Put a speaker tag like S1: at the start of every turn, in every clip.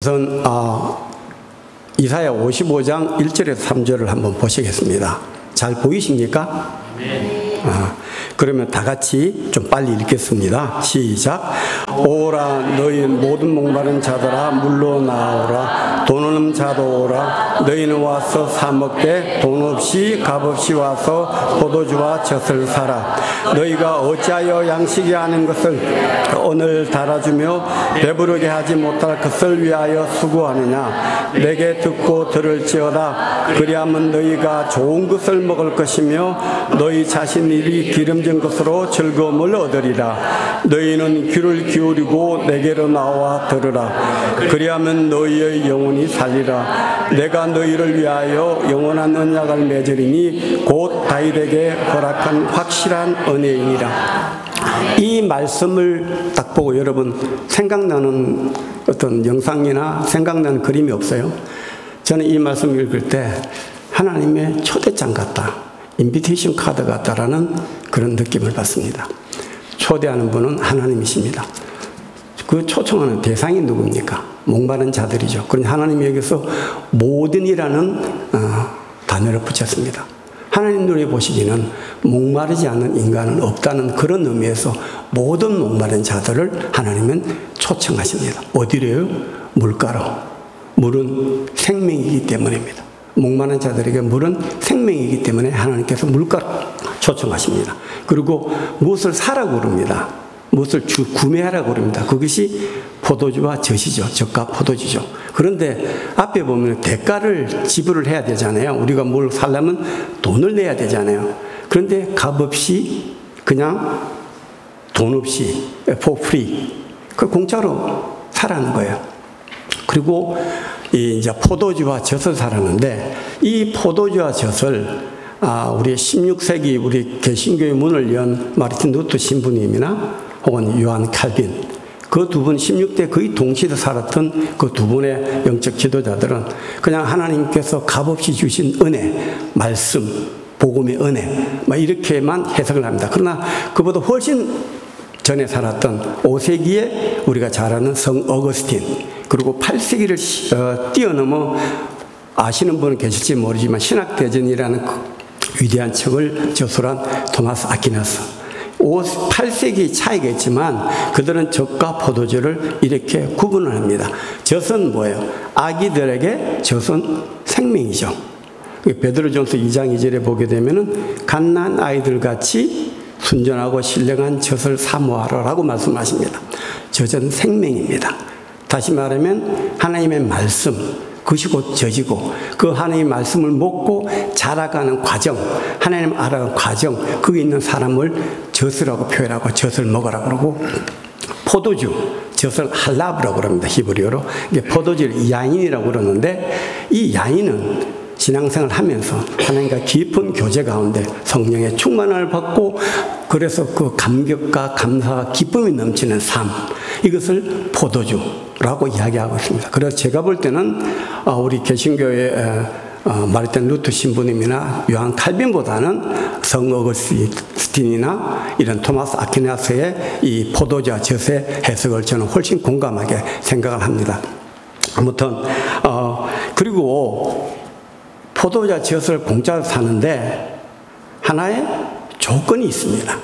S1: 우선 이사야 55장 1절에서 3절을 한번 보시겠습니다. 잘 보이십니까? 네. 그러면 다 같이 좀 빨리 읽겠습니다. 시작. 오라 너희 모든 목마른 자들아 물러 나오라. 돈 없는 자도 오라. 너희는 와서 사 먹되 돈 없이 값 없이 와서 포도주와 젖을 사라. 너희가 어찌하여 양식이 아닌 것을 오늘 달아주며 배부르게 하지 못할 것을 위하여 수고하느냐. 내게 듣고 들을지어다. 그리하면 너희가 좋은 것을 먹을 것이며 너희 자신이 기름진 것으로 즐거움을 얻으리라. 너희는 귀를 기울이고 내게로 나와 들으라. 그리하면 너희의 영혼이 살리라. 내가 너희를 위하여 영원한 언약을 맺으리니 곧 다윗에게 허락한 확실한 은혜이니라. 이 말씀을 딱 보고 여러분 생각나는 어떤 영상이나 생각나는 그림이 없어요? 저는 이 말씀을 읽을 때 하나님의 초대장 같다, 인비테이션 카드 같다라는 그런 느낌을 받습니다. 초대하는 분은 하나님이십니다. 그 초청하는 대상이 누굽니까? 목마른 자들이죠. 그런데 하나님이 여기서 모든이라는 단어를 붙였습니다. 하나님 눈에 보시기는 목마르지 않는 인간은 없다는 그런 의미에서 모든 목마른 자들을 하나님은 초청하십니다. 어디래요? 물가로. 물은 생명이기 때문입니다. 목마른 자들에게 물은 생명이기 때문에 하나님께서 물가로 초청하십니다. 그리고 무엇을 사라고 그럽니다. 무엇을 구매하라고 그럽니다. 그것이 포도주와 젖이죠. 젖과 포도주죠. 그런데 앞에 보면 대가를 지불을 해야 되잖아요. 우리가 뭘 사려면 돈을 내야 되잖아요. 그런데 값 없이 그냥 돈 없이 for free 그 공짜로 사라는 거예요. 그리고 이제 포도주와 젖을 사라는데 이 포도주와 젖을 우리 16세기 우리 개신교의 문을 연 마르틴 루터 신부님이나 혹은 요한 칼빈 그 두 분 16대 거의 동시에 살았던 그 두 분의 영적 지도자들은 그냥 하나님께서 값없이 주신 은혜, 말씀, 복음의 은혜 이렇게만 해석을 합니다. 그러나 그보다 훨씬 전에 살았던 5세기에 우리가 잘 아는 성 어거스틴 그리고 8세기를 뛰어넘어 아시는 분은 계실지 모르지만 신학대전이라는 위대한 책을 저술한 토마스 아퀴나스 8세기 차이가 있지만 그들은 젖과 포도주를 이렇게 구분을 합니다. 젖은 뭐예요? 아기들에게 젖은 생명이죠. 베드로전서 2장 2절에 보게 되면은 갓난 아이들같이 순전하고 신령한 젖을 사모하라라고 말씀하십니다. 젖은 생명입니다. 다시 말하면 하나님의 말씀 그것이 곧 젖이고 그 하나님의 말씀을 먹고 자라가는 과정 하나님 알아가는 과정 거기 있는 사람을 젖이라고 표현하고 젖을 먹으라고 그러고 포도주 젖을 할라브라고 그럽니다. 히브리어로 포도주를 야인이라고 그러는데 이 야인은 신앙생활을 하면서 하나님과 깊은 교제 가운데 성령의 충만을 받고 그래서 그 감격과 감사와 기쁨이 넘치는 삶 이것을 포도주라고 이야기하고 있습니다. 그래서 제가 볼 때는 우리 개신교의 마르틴 루터 신부님이나 요한 칼빈보다는 성 어거스틴이나 이런 토마스 아퀴나스의 이 포도주와 젖의 해석을 저는 훨씬 공감하게 생각을 합니다. 아무튼 그리고 포도주와 젖을 공짜로 사는데 하나의 조건이 있습니다.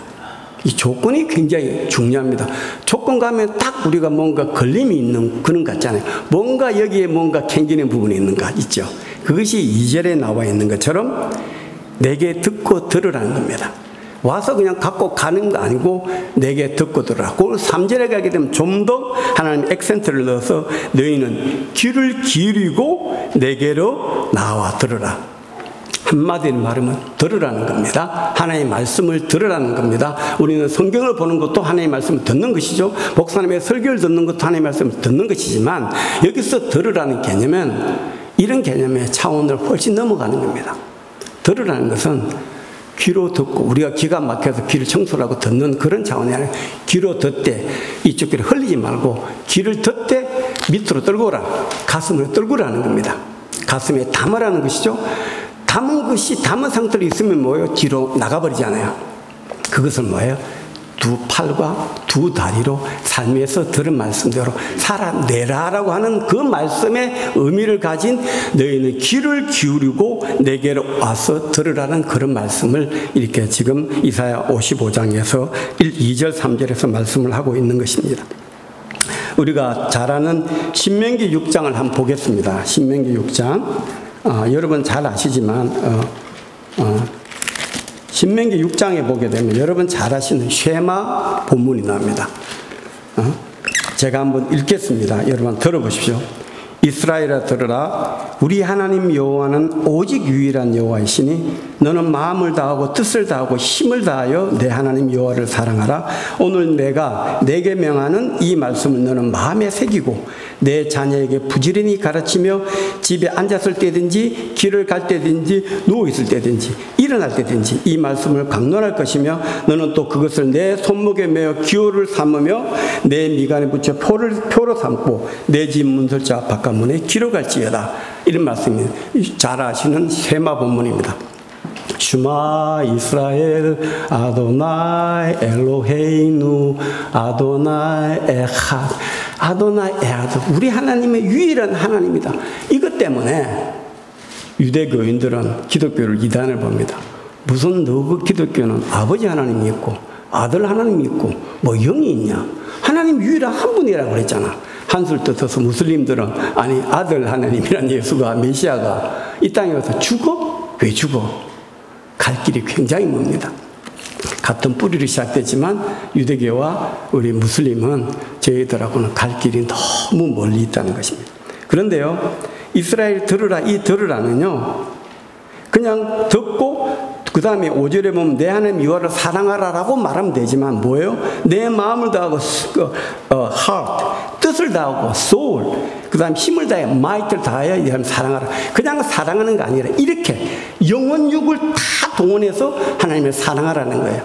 S1: 이 조건이 굉장히 중요합니다. 조건 가면 딱 우리가 뭔가 걸림이 있는 그런 것 같잖아요. 뭔가 여기에 뭔가 캥기는 부분이 있는가 있죠. 그것이 2절에 나와 있는 것처럼 내게 듣고 들으라는 겁니다. 와서 그냥 갖고 가는 거 아니고 내게 듣고 들으라. 그 3절에 가게 되면 좀 더 하나님 액센트를 넣어서 너희는 귀를 기울이고 내게로 나와 들으라. 한마디로 말하면 들으라는 겁니다. 하나님의 말씀을 들으라는 겁니다. 우리는 성경을 보는 것도 하나님의 말씀을 듣는 것이죠. 목사님의 설교를 듣는 것도 하나님의 말씀을 듣는 것이지만 여기서 들으라는 개념은 이런 개념의 차원을 훨씬 넘어가는 겁니다. 들으라는 것은 귀로 듣고 우리가 귀가 막혀서 귀를 청소하고 듣는 그런 차원이 아니라 귀로 듣되 이쪽 귀를 흘리지 말고 귀를 듣되 밑으로 떨고 오라. 가슴으로 떨고 오라는 겁니다. 가슴에 담으라는 것이죠. 담은 것이 담은 상태로 있으면 뭐예요? 뒤로 나가버리잖아요. 그것은 뭐예요? 두 팔과 두 다리로 삶에서 들은 말씀대로 살아내라라고 하는 그 말씀의 의미를 가진 너희는 귀를 기울이고 내게로 와서 들으라는 그런 말씀을 이렇게 지금 이사야 55장에서 2절 3절에서 말씀을 하고 있는 것입니다. 우리가 잘 아는 신명기 6장을 한번 보겠습니다. 신명기 6장 여러분 잘 아시지만 신명기 6장에 보게 되면 여러분 잘 아시는 쉐마 본문이 나옵니다. 제가 한번 읽겠습니다. 여러분 들어보십시오. 이스라엘아 들으라. 우리 하나님 여호와는 오직 유일한 여호와이시니 너는 마음을 다하고 뜻을 다하고 힘을 다하여 내 하나님 여호와를 사랑하라. 오늘 내가 내게 명하는 이 말씀을 너는 마음에 새기고 내 자녀에게 부지런히 가르치며 집에 앉았을 때든지 길을 갈 때든지 누워있을 때든지 일어날 때든지 이 말씀을 강론할 것이며 너는 또 그것을 내 손목에 메어 기호를 삼으며 내 미간에 붙여 표로 삼고 내 집 문설자 바깥문에 기록할지어다. 이런 말씀이 잘 아시는 쉐마 본문입니다. 슈마 이스라엘 아도나이 엘로헤이누 아도나이 에하 아도나이 에하드 우리 하나님의 유일한 하나님이다. 이것 때문에 유대교인들은 기독교를 이단을 봅니다. 무슨 너그 기독교는 아버지 하나님이 있고 아들 하나님이 있고 뭐 영이 있냐. 하나님 유일한 한 분이라고 그랬잖아. 한술 떠서 무슬림들은 아니 아들 하나님이란 예수가 메시아가 이 땅에 와서 죽어? 왜 죽어? 갈 길이 굉장히 멉니다. 같은 뿌리로 시작되지만 유대교와 우리 무슬림은 저희들하고는 갈 길이 너무 멀리 있다는 것입니다. 그런데요, 이스라엘 들으라, 이 들으라는요, 그냥 듣고 그 다음에 5절에 보면 내 하나님 여호와를 사랑하라라고 말하면 되지만 뭐예요? 내 마음을 다하고 heart, 뜻을 다하고 soul, 그 다음 힘을 다해 might를 다하여 이 하나님 사랑하라. 그냥 사랑하는 거 아니라 이렇게 영혼 육을 다 동원해서 하나님을 사랑하라는 거예요.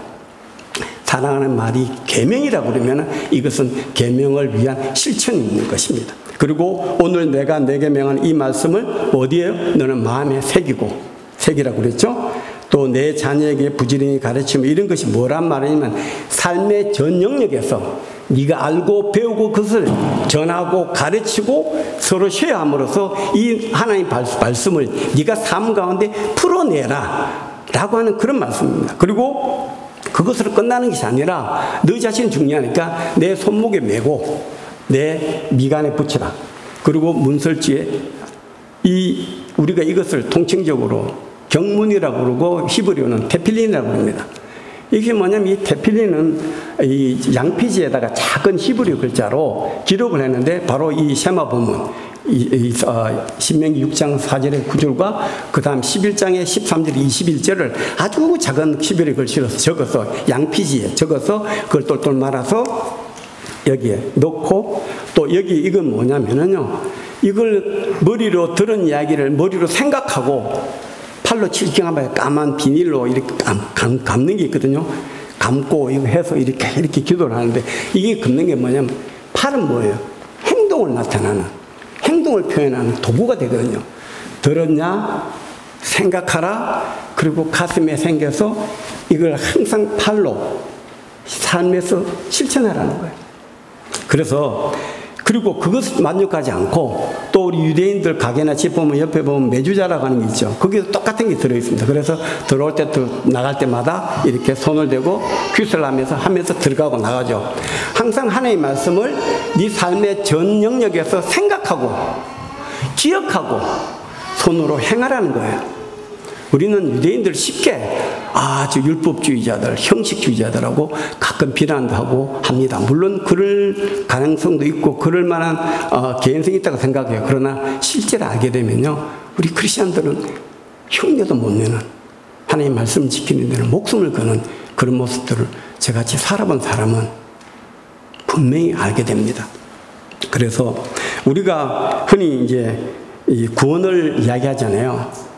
S1: 사랑하는 말이 계명이라고 그러면 이것은 계명을 위한 실천이 있는 것입니다. 그리고 오늘 내가 내게 명한 이 말씀을 어디에요? 너는 마음에 새기라고 그랬죠? 또 내 자녀에게 부지런히 가르치며 이런 것이 뭐란 말이냐면 삶의 전 영역에서 네가 알고 배우고 그것을 전하고 가르치고 서로 쉐어함으로써 이 하나님 말씀을 네가 삶 가운데 풀어내라 라고 하는 그런 말씀입니다. 그리고 그것으로 끝나는 것이 아니라 너 자신이 중요하니까 내 손목에 메고 내 미간에 붙이라. 그리고 문설주에 우리가 이것을 통칭적으로 경문이라고 그러고 히브리어는 테필린이라고 합니다. 이게 뭐냐면 이 테필린은 이 양피지에다가 작은 히브리어 글자로 기록을 했는데 바로 이 쉐마 본문 신명기 6장 4절의 9절과 그 다음 11장의 13절 21절을 아주 작은 히브리어 글씨로 적어서 양피지에 적어서 그걸 똘똘 말아서 여기에 넣고 또 여기 이건 뭐냐면은요 이걸 머리로 들은 이야기를 머리로 생각하고 팔로 칠경하면 까만 비닐로 이렇게 감는 게 있거든요. 감고 이거 해서 이렇게 기도를 하는데 이게 긋는 게 뭐냐면 팔은 뭐예요? 행동을 나타나는 행동을 표현하는 도구가 되거든요. 들었냐? 생각하라. 그리고 가슴에 생겨서 이걸 항상 팔로 삶에서 실천하라는 거예요. 그래서 그리고 그것 만족하지 않고 또 우리 유대인들 가게나 집 보면 옆에 보면 메주자라고 하는 게 있죠. 거기도 똑같은 게 들어있습니다. 그래서 들어올 때 또 나갈 때마다 이렇게 손을 대고 퀴스를 하면서 들어가고 나가죠. 항상 하나님의 말씀을 네 삶의 전 영역에서 생각하고 기억하고 손으로 행하라는 거예요. 우리는 유대인들 쉽게 아주 율법주의자들, 형식주의자들하고 가끔 비난도 하고 합니다. 물론 그럴 가능성도 있고 그럴 만한 개연성이 있다고 생각해요. 그러나 실제로 알게 되면요, 우리 크리스천들은 흉내도 못 내는 하나님 말씀을 지키는 데는 목숨을 거는 그런 모습들을 저같이 살아본 사람은 분명히 알게 됩니다. 그래서 우리가 흔히 이제 이 구원을 이야기하잖아요.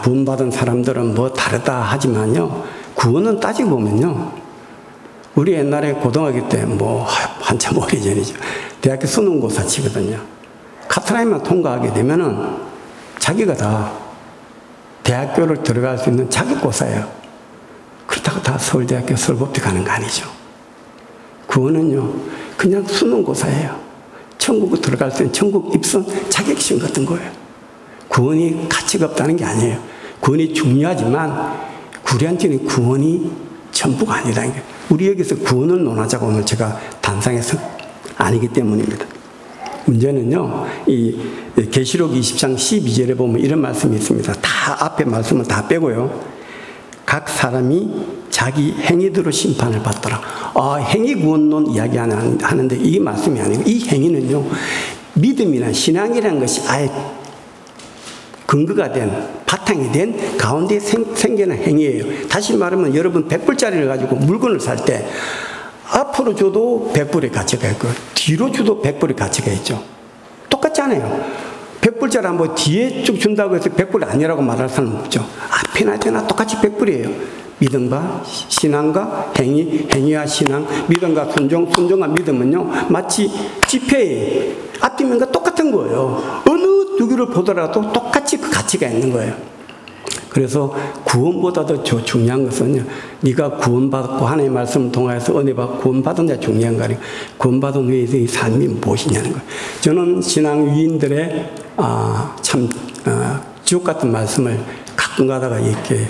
S1: 구원받은 사람들은 뭐 다르다 하지만요, 구원은 따지고 보면요, 우리 옛날에 고등학교 때 뭐 한참 오래전이죠. 대학교 수능고사 치거든요. 카트라인만 통과하게 되면은 자기가 다 대학교를 들어갈 수 있는 자격고사예요. 그렇다고 다 서울대학교 서울법대 가는 거 아니죠. 구원은요, 그냥 수능고사예요. 천국 들어갈 때는 천국 입선 자격시험 같은 거예요. 구원이 가치가 없다는 게 아니에요. 구원이 중요하지만 우리한테는 구원이 전부가 아니라는 게, 우리 여기서 구원을 논하자고 오늘 제가 단상에서 아니기 때문입니다. 문제는요, 이 계시록 20장 12절에 보면 이런 말씀이 있습니다. 다 앞에 말씀은 다 빼고요. 각 사람이 자기 행위대로 심판을 받더라. 행위 구원론 이야기 하는데 이 말씀이 아니고, 이 행위는요, 믿음이나 신앙이라는 것이 아예 근거가 된, 바탕이 된 가운데 생기는 행위예요. 다시 말하면 여러분 100불짜리를 가지고 물건을 살 때 앞으로 줘도 100불의 가치가 있고 뒤로 줘도 100불의 가치가 있죠. 똑같지 않아요. 100불짜리 한번 뒤에 쭉 준다고 해서 100불이 아니라고 말할 사람은 없죠. 앞이나 뒤나 똑같이 100불이에요. 믿음과 신앙과 행위, 행위와 신앙, 믿음과 순종, 순종과 믿음은요, 마치 지폐의 앞뒤면과 똑같은 거예요. 어느 두 개를 보더라도 똑같이 그 가치가 있는 거예요. 그래서 구원보다도 더 중요한 것은요, 네가 구원받고 하나님의 말씀을 통해서 은혜 받고 구원받은 자 중요한 거 아니에요. 구원받은 후에의 삶이 무엇이냐는 거예요. 저는 신앙 위인들의 지옥 같은 말씀을 가끔 가다가 이렇게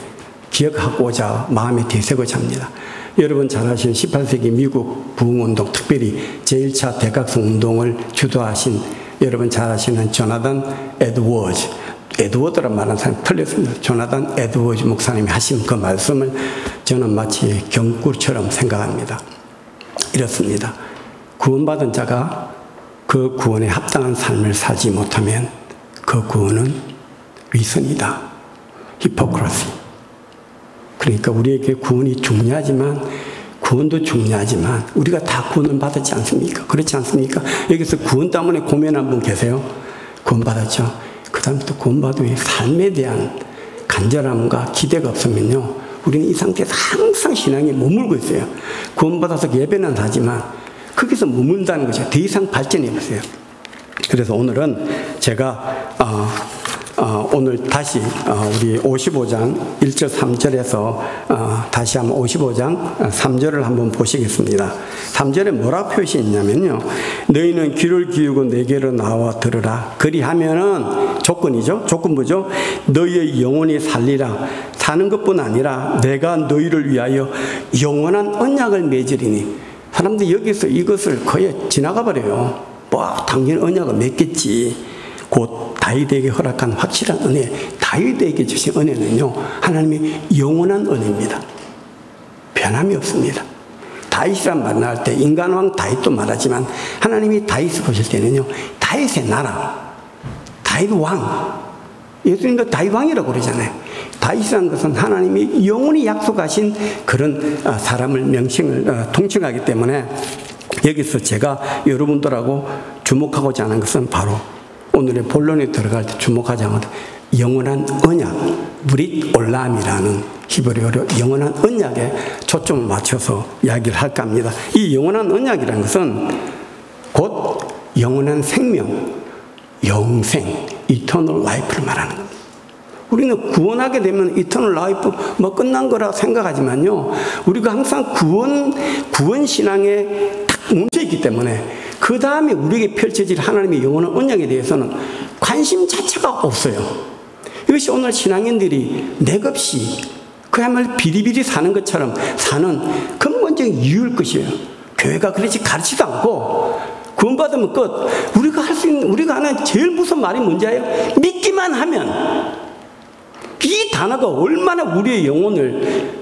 S1: 기억하고자 마음에 되새고자 합니다. 여러분 잘 아시는 18세기 미국 부흥운동, 특별히 제1차 대각성 운동을 주도하신 여러분 잘 아시는 조나단 에드워드란 말하는 사람이 틀렸습니다. 조나단 에드워즈 목사님이 하신 그 말씀을 저는 마치 경구처럼 생각합니다. 이렇습니다. 구원받은 자가 그 구원에 합당한 삶을 살지 못하면 그 구원은 위선이다. 히포크라시. 그러니까 우리에게 구원이 중요하지만, 구원도 중요하지만 우리가 다 구원을 받았지 않습니까? 그렇지 않습니까? 여기서 구원 때문에 고민한 분 계세요? 구원 받았죠? 그 다음부터 구원받은 후에 삶에 대한 간절함과 기대가 없으면요, 우리는 이 상태에서 항상 신앙에 머물고 있어요. 구원받아서 예배는 하지만 거기서 머문다는 거죠. 더 이상 발전이 없어요. 그래서 오늘은 제가 오늘 다시 우리 55장 1절 3절에서 다시 한번 55장 3절을 한번 보시겠습니다. 3절에 뭐라고 표시했냐면요, 너희는 귀를 기울고 내게로 나와 들으라. 그리하면은 조건이죠. 조건부죠. 너희의 영혼이 살리라. 사는 것뿐 아니라 내가 너희를 위하여 영원한 언약을 맺으리니. 사람들이 여기서 이것을 거의 지나가 버려요. 당연히 언약을 맺겠지. 곧 다윗에게 허락한 확실한 은혜, 다윗에게 주신 은혜는요, 하나님의 영원한 은혜입니다. 변함이 없습니다. 다윗이란 말 나올 때 인간왕 다윗도 말하지만 하나님이 다윗을 보실 때는요, 다윗의 나라, 다윗 왕, 예수님도 다윗 왕이라고 그러잖아요. 다윗이라는 것은 하나님이 영원히 약속하신 그런 사람을 명칭을 통칭하기 때문에 여기서 제가 여러분들하고 주목하고자 하는 것은 바로 오늘의 본론에 들어갈 때 주목하지 않아도 영원한 언약, 브릿 올람이라는 히브리어로 영원한 언약에 초점을 맞춰서 이야기를 할까 합니다. 이 영원한 언약이라는 것은 곧 영원한 생명, 영생, 이터널 라이프를 말하는 겁니다. 우리는 구원하게 되면 이터널 라이프 끝난 거라 생각하지만요, 우리가 항상 구원 신앙에 딱 멈춰 있기 때문에 그 다음에 우리에게 펼쳐질 하나님의 영원한 언약에 대해서는 관심 자체가 없어요. 이것이 오늘 신앙인들이 맥없이 그야말로 비리비리 사는 것처럼 사는 근본적인 이유일 것이에요. 교회가 그렇지 가르치지도 않고 구원받으면 끝. 우리가 할 수 있는, 우리가 하는 제일 무서운 말이 뭔지예요? 믿기만 하면. 이 단어가 얼마나 우리의 영혼을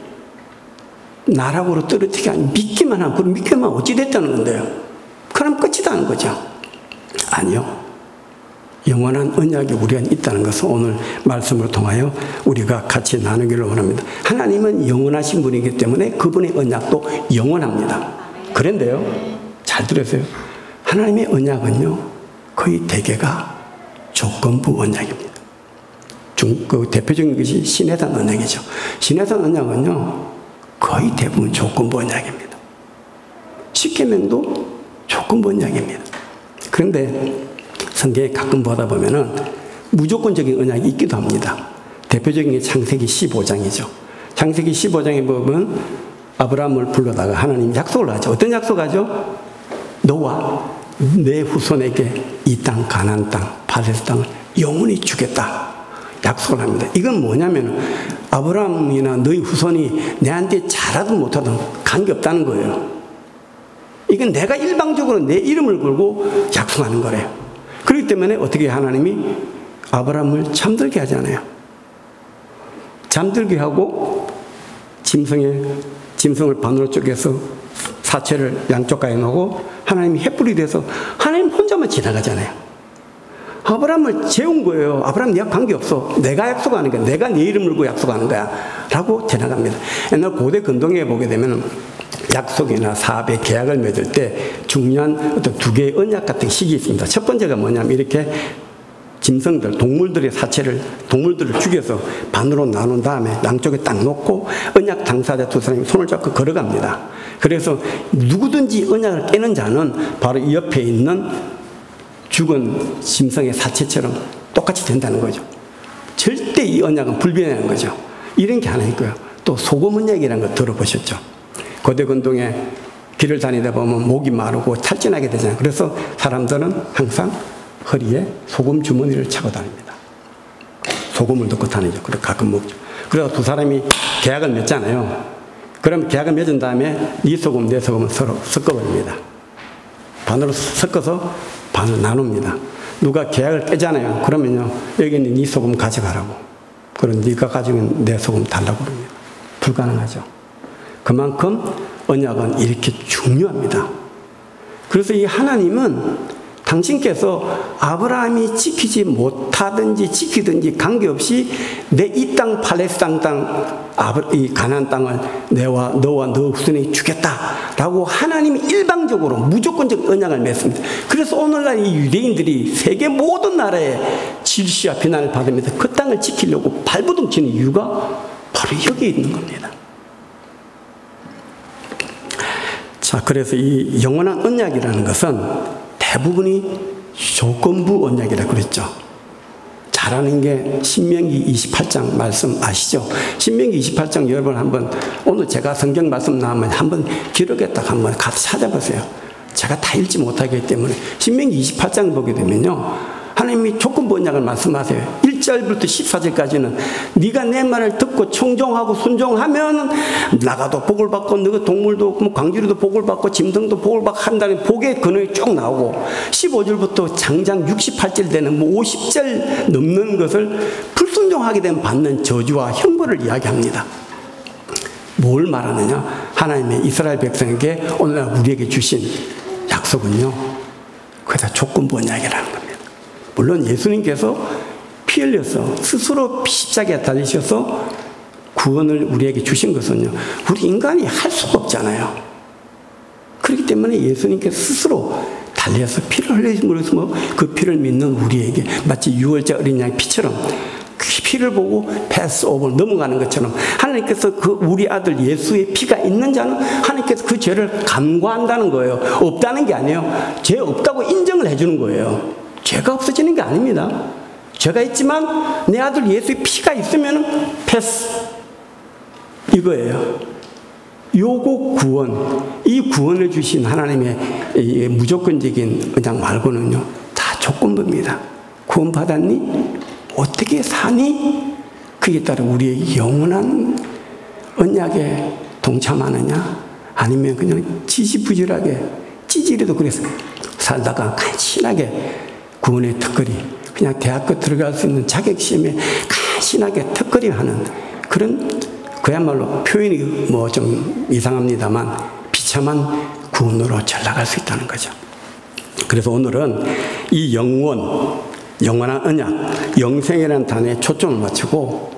S1: 나락으로 떨어뜨리게 하니, 믿기만 하면, 그럼 믿기만 하면 어찌 됐다는 건데요? 그럼 끝이다는 거죠. 아니요. 영원한 언약이 우리한테 있다는 것을 오늘 말씀을 통하여 우리가 같이 나누기를 원합니다. 하나님은 영원하신 분이기 때문에 그분의 언약도 영원합니다. 그런데요, 잘 들으세요. 하나님의 언약은요, 거의 대개가 조건부 언약입니다. 그 대표적인 것이 시내산 언약이죠. 시내산 언약은요, 거의 대부분 조건부 언약입니다. 십계명도 조건부 언약입니다. 그런데 성경에 가끔 보다 보면은 무조건적인 언약이 있기도 합니다. 대표적인 게 창세기 15장이죠. 창세기 15장에 보면 아브라함을 불러다가 하나님이 약속을 하죠. 어떤 약속하죠? 너와 내 후손에게 이 땅, 가나안 땅, 파레스 땅을 영원히 주겠다. 약속을 합니다. 이건 뭐냐면 아브라함이나 너희 후손이 내한테 잘하든 못하든 관계없다는 거예요. 이건 내가 일방적으로 내 이름을 걸고 약속하는 거래요. 그렇기 때문에 어떻게 하나님이 아브라함을 잠들게 하잖아요. 잠들게 하고 짐승을 반으로 쪼개서 사체를 양쪽 가에 놓고 하나님이 횃불이 돼서 하나님 혼자만 지나가잖아요. 아브라함을 재운 거예요. 아브라함 네가 관계없어. 내가 약속하는 거야. 내가 네 이름을 걸고 약속하는 거야. 라고 지나갑니다. 옛날 고대 근동에 보게 되면 약속이나 사업에 계약을 맺을 때 중요한 어떤 두 개의 언약 같은 식이 있습니다. 첫 번째가 뭐냐면 이렇게 짐승들, 동물들을 죽여서 반으로 나눈 다음에 양쪽에 딱 놓고 언약 당사자 두 사람이 손을 잡고 걸어갑니다. 그래서 누구든지 언약을 깨는 자는 바로 이 옆에 있는 죽은 짐승의 사체처럼 똑같이 된다는 거죠. 절대 이 언약은 불변하는 거죠. 이런 게 하나 있고요. 또 소금 언약이라는 거 들어보셨죠? 고대 근동에 길을 다니다 보면 목이 마르고 탈진하게 되잖아요. 그래서 사람들은 항상 허리에 소금 주머니를 차고 다닙니다. 소금을 넣고 다니죠. 그리고 가끔 먹죠. 그래서 두 사람이 계약을 맺잖아요. 그럼 계약을 맺은 다음에 네 소금, 내 소금을 서로 섞어버립니다. 반으로 섞어서 반을 나눕니다. 누가 계약을 깨잖아요. 그러면요, 여기는 네 소금 가져가라고. 그럼 네가 가지고 있는 내 소금 달라고 그럽니다. 불가능하죠. 그만큼 언약은 이렇게 중요합니다. 그래서 이 하나님은 당신께서 아브라함이 지키지 못하든지 지키든지 관계없이 내 이 땅 팔레스타인 땅, 이 가나안 땅을 너와 너 후손에게 주겠다라고 하나님이 일방적으로 무조건적 언약을 맺습니다. 그래서 오늘날 이 유대인들이 세계 모든 나라에 질시와 비난을 받으면서 그 땅을 지키려고 발버둥치는 이유가 바로 여기 있는 겁니다. 자, 그래서 이 영원한 언약이라는 것은 대부분이 조건부 언약이라고 그랬죠. 잘하는 게 신명기 28장 말씀 아시죠? 신명기 28장 여러분 한번, 오늘 제가 성경 말씀 나오면 한번 기록했다 한번 가서 찾아보세요. 제가 다 읽지 못하기 때문에 신명기 28장 보게 되면요, 하나님이 조건부 언약을 말씀하세요. 1절부터 14절까지는 네가 내 말을 듣고 청종하고 순종하면 나가도 복을 받고 너가 동물도 광주리도 복을 받고 짐승도 복을 받고 한다는 복의 근원이 쭉 나오고, 15절부터 장장 68절 되는 50절 넘는 것을 불순종하게 되면 받는 저주와 형벌을 이야기합니다. 뭘 말하느냐? 하나님의 이스라엘 백성에게 오늘날 우리에게 주신 약속은요, 그게 다 조건부 언약이라는 겁니다. 물론 예수님께서 피 흘려서 스스로 십자가에 달리셔서 구원을 우리에게 주신 것은요, 우리 인간이 할 수가 없잖아요. 그렇기 때문에 예수님께서 스스로 달려서 피를 흘리심으로써 그 피를 믿는 우리에게 마치 유월절 어린 양의 피처럼 그 피를 보고 패스 오버 넘어가는 것처럼 하나님께서 그 우리 아들 예수의 피가 있는 자는 하나님께서 그 죄를 감과한다는 거예요. 없다는 게 아니에요. 죄 없다고 인정을 해주는 거예요. 죄가 없어지는 게 아닙니다. 죄가 있지만 내 아들 예수의 피가 있으면 패스, 이거예요. 요거 구원, 이 구원을 주신 하나님의 이 무조건적인 언약 말고는요, 다 조건부입니다. 구원 받았니? 어떻게 사니? 그에 따라 우리의 영원한 언약에 동참하느냐, 아니면 그냥 지지부진하게 찌질해도 그래서 살다가 간신하게 구원의 턱걸이, 그냥 대학교 들어갈 수 있는 자격시험에 간신하게 턱걸이 하는 그런, 그야말로 표현이 뭐 좀 이상합니다만 비참한 구원으로 잘 나갈 수 있다는 거죠. 그래서 오늘은 이 영원한 언약, 영생이라는 단어에 초점을 맞추고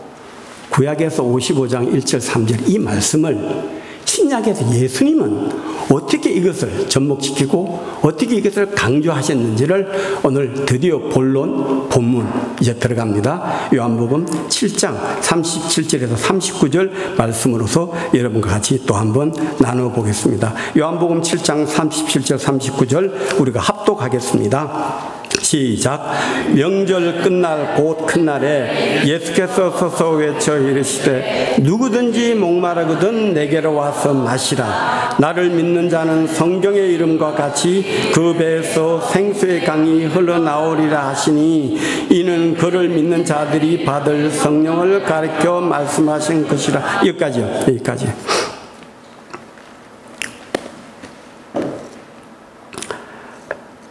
S1: 구약에서 55장 1절 3절 이 말씀을 신약에서 예수님은 어떻게 이것을 접목시키고 어떻게 이것을 강조하셨는지를 오늘 드디어 본문 이제 들어갑니다. 요한복음 7장 37절에서 39절 말씀으로서 여러분과 같이 또 한번 나누어 보겠습니다. 요한복음 7장 37절 39절 우리가 합독하겠습니다. 시작. 명절 끝날 곧 큰 날에 예수께서 서서 외쳐 이르시되 누구든지 목마르거든 내게로 와서 마시라. 나를 믿는 자는 성경의 이름과 같이 그 배에서 생수의 강이 흘러나오리라 하시니 이는 그를 믿는 자들이 받을 성령을 가르쳐 말씀하신 것이라. 여기까지요. 여기까지.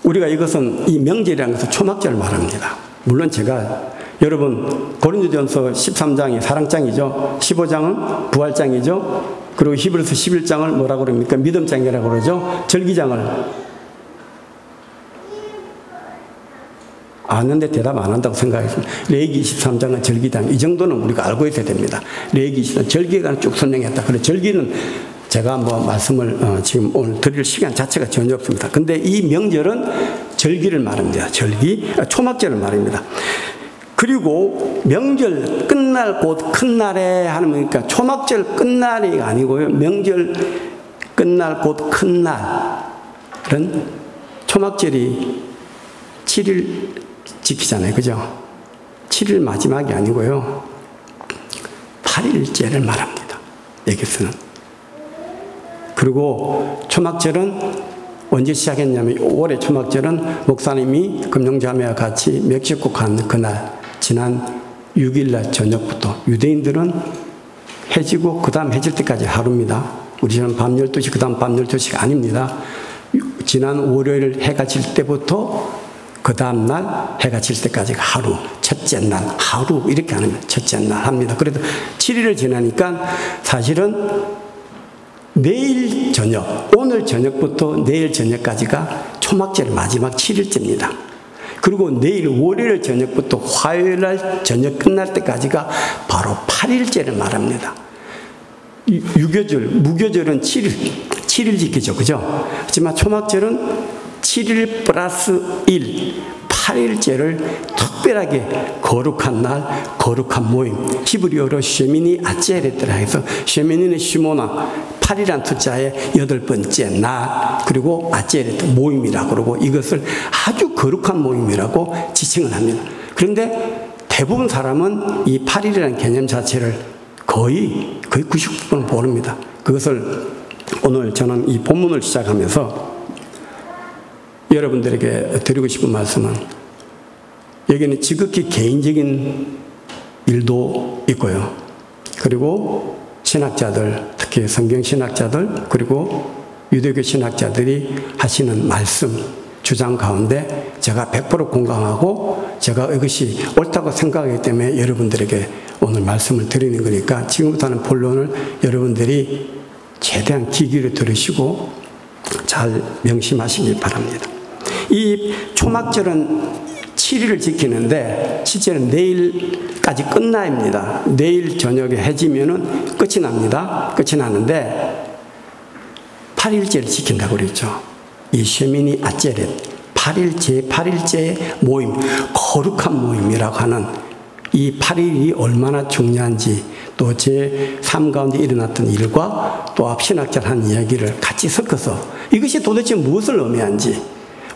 S1: 우리가 이것은 이 명절이라는 것은 초막절을 말합니다. 물론 제가 여러분 고린도전서 13장이 사랑장이죠. 15장은 부활장이죠. 그리고 히브리서 11장을 뭐라고 그럽니까? 믿음장이라고 그러죠. 절기장을 아는데 대답 안 한다고 생각했습니다. 레위기 23장은 절기장. 이 정도는 우리가 알고 있어야 됩니다. 레위기 23장 절기에 관해 쭉 설명했다. 그래 절기는 제가 뭐 말씀을 지금 오늘 드릴 시간 자체가 전혀 없습니다. 근데 이 명절은 절기를 말합니다. 초막절을 말합니다. 그리고 명절 끝날 곧 큰 날에 하는 거니까 초막절 끝날이 아니고요. 명절 끝날 곧 큰 날은 초막절이 7일 지키잖아요. 그죠? 7일 마지막이 아니고요. 8일째를 말합니다. 여기서는. 그리고 초막절은 언제 시작했냐면 올해 초막절은 목사님이 금용자매와 같이 멕시코 간 그날 지난 6일날 저녁부터 유대인들은 해지고 그 다음 해질 때까지 하루입니다. 우리는 밤 12시 그 다음 밤 12시가 아닙니다. 지난 월요일 해가 질 때부터 그 다음 날 해가 질 때까지가 하루, 첫째 날 하루 이렇게 하는 거예요. 첫째 날 합니다. 그래도 7일을 지나니까 사실은 내일 저녁, 오늘 저녁부터 내일 저녁까지가 초막절 마지막 7일째입니다. 그리고 내일 월요일 저녁부터 화요일 날 저녁 끝날 때까지가 바로 8일째를 말합니다. 유교절, 무교절은 7일 지키죠. 그죠? 하지만 초막절은 7일 플러스 1, 8일째를 특별하게 거룩한 날, 거룩한 모임. 히브리어로 쉐미니 아체레트라 해서 쉐미니는 시모나 8이란 숫자의 8번째 날, 그리고 아체레트 모임이라고 그러고 이것을 아주 거룩한 모임이라고 지칭을 합니다. 그런데 대부분 사람은 이 8일이라는 개념 자체를 거의 99%는 모릅니다. 그것을 오늘 저는 이 본문을 시작하면서 여러분들에게 드리고 싶은 말씀은 여기는 지극히 개인적인 일도 있고요. 그리고 신학자들, 특히 성경신학자들 그리고 유대교 신학자들이 하시는 말씀, 주장 가운데 제가 100% 공감하고 제가 이것이 옳다고 생각하기 때문에 여러분들에게 오늘 말씀을 드리는 거니까 지금부터는 본론을 여러분들이 최대한 귀 기울여 들으시고 잘 명심하시기 바랍니다. 이 초막절은 7일을 지키는데 실제는 내일까지 끝나입니다. 내일 저녁에 해지면은 끝이 납니다. 끝이 나는데 8일째를 지킨다고 그랬죠. 이 쉐미니 아체렛 8일째 모임, 거룩한 모임이라고 하는 이 8일이 얼마나 중요한지 또 제 삶 가운데 일어났던 일과 또 신학자를 한 이야기를 같이 섞어서 이것이 도대체 무엇을 의미한지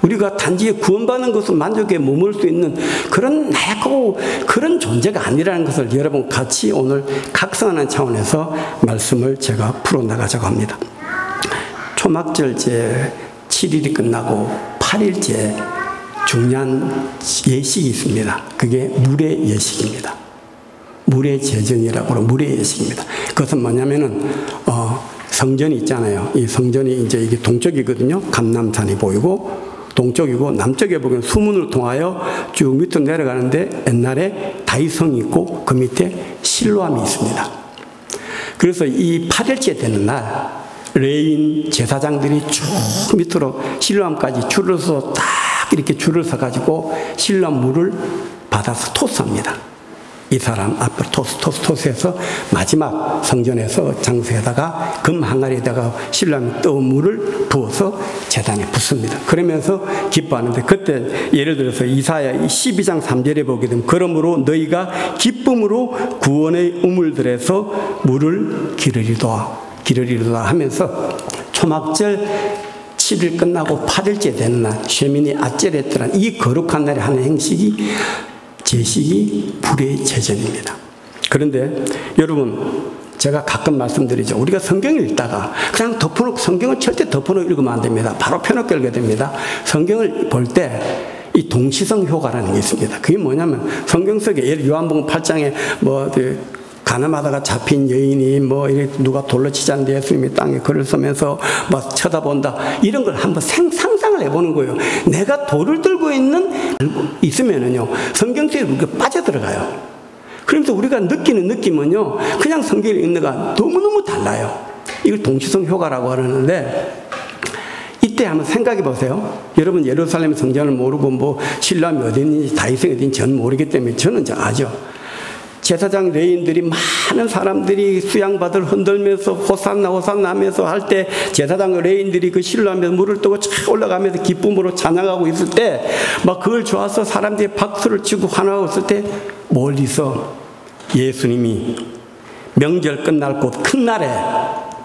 S1: 우리가 단지 구원받는 것을 만족에 머물 수 있는 그런 나약하고 그런 존재가 아니라는 것을 여러분 같이 오늘 각성하는 차원에서 말씀을 제가 풀어나가자고 합니다. 초막절 제 7일이 끝나고 8일째 중요한 예식이 있습니다. 그게 물의 예식입니다. 물의 제전이라고 하는 물의 예식입니다. 그것은 뭐냐면은 성전이 있잖아요. 이 성전이 이제 이게 동쪽이거든요. 감람산이 보이고 동쪽이고 남쪽에 보면 수문을 통하여 쭉 밑으로 내려가는데 옛날에 다윗성이 있고 그 밑에 실로암이 있습니다. 그래서 이 8일째 되는 날 레위인 제사장들이 쭉 밑으로 실로암까지 줄을 서서 딱 이렇게 줄을 서가지고 실로암 물을 받아서 토스합니다. 이 사람 앞으로 토스해서 마지막 성전에서 장소에다가 금 항아리에다가 신랑이 떠온 물을 부어서 제단에 붓습니다. 그러면서 기뻐하는데 그때 예를 들어서 이사야 12장 3절에 보게 되면 그러므로 너희가 기쁨으로 구원의 우물들에서 물을 기르리도다 하면서 초막절 10일 끝나고 8일째 되는 날 쉐미니 아제레트란 이 거룩한 날에 하는 행식이 제식이 불의 제전입니다. 그런데 여러분 제가 가끔 말씀드리죠. 우리가 성경을 읽다가 그냥 덮어놓고 성경을 절대 덮어놓고 읽으면 안 됩니다. 바로 펴놓고 읽어야 됩니다. 성경을 볼 때 이 동시성 효과라는 게 있습니다. 그게 뭐냐면 성경 속에 예를 요한복음 8장에 뭐 가늠하다가 잡힌 여인이 뭐 누가 돌로 치지 않는데 예수님이 땅에 글을 쓰면서 막 쳐다본다 이런 걸 한번 상상을 해보는 거예요. 내가 돌을 들고 있으면은요 성경 속에 우리가 빠져들어가요. 그러면서 우리가 느끼는 느낌은요 그냥 성경을 읽는 거가 너무너무 달라요. 이걸 동시성 효과라고 하는데 이때 한번 생각해 보세요. 여러분 예루살렘 성전을 모르고 뭐 신라함이 어디 있는지 다윗성이 어디 있는지 저는 모르기 때문에 저는 아죠. 제사장 레인들이 많은 사람들이 수양받을 흔들면서 호산나 호산나 하면서 할 때 제사장 레인들이 그 실로하면서 물을 뜨고 쫙 올라가면서 기쁨으로 찬양하고 있을 때 막 그걸 좋아서 사람들이 박수를 치고 환호하고 있을 때 멀리서 예수님이 명절 끝날 곧 큰 날에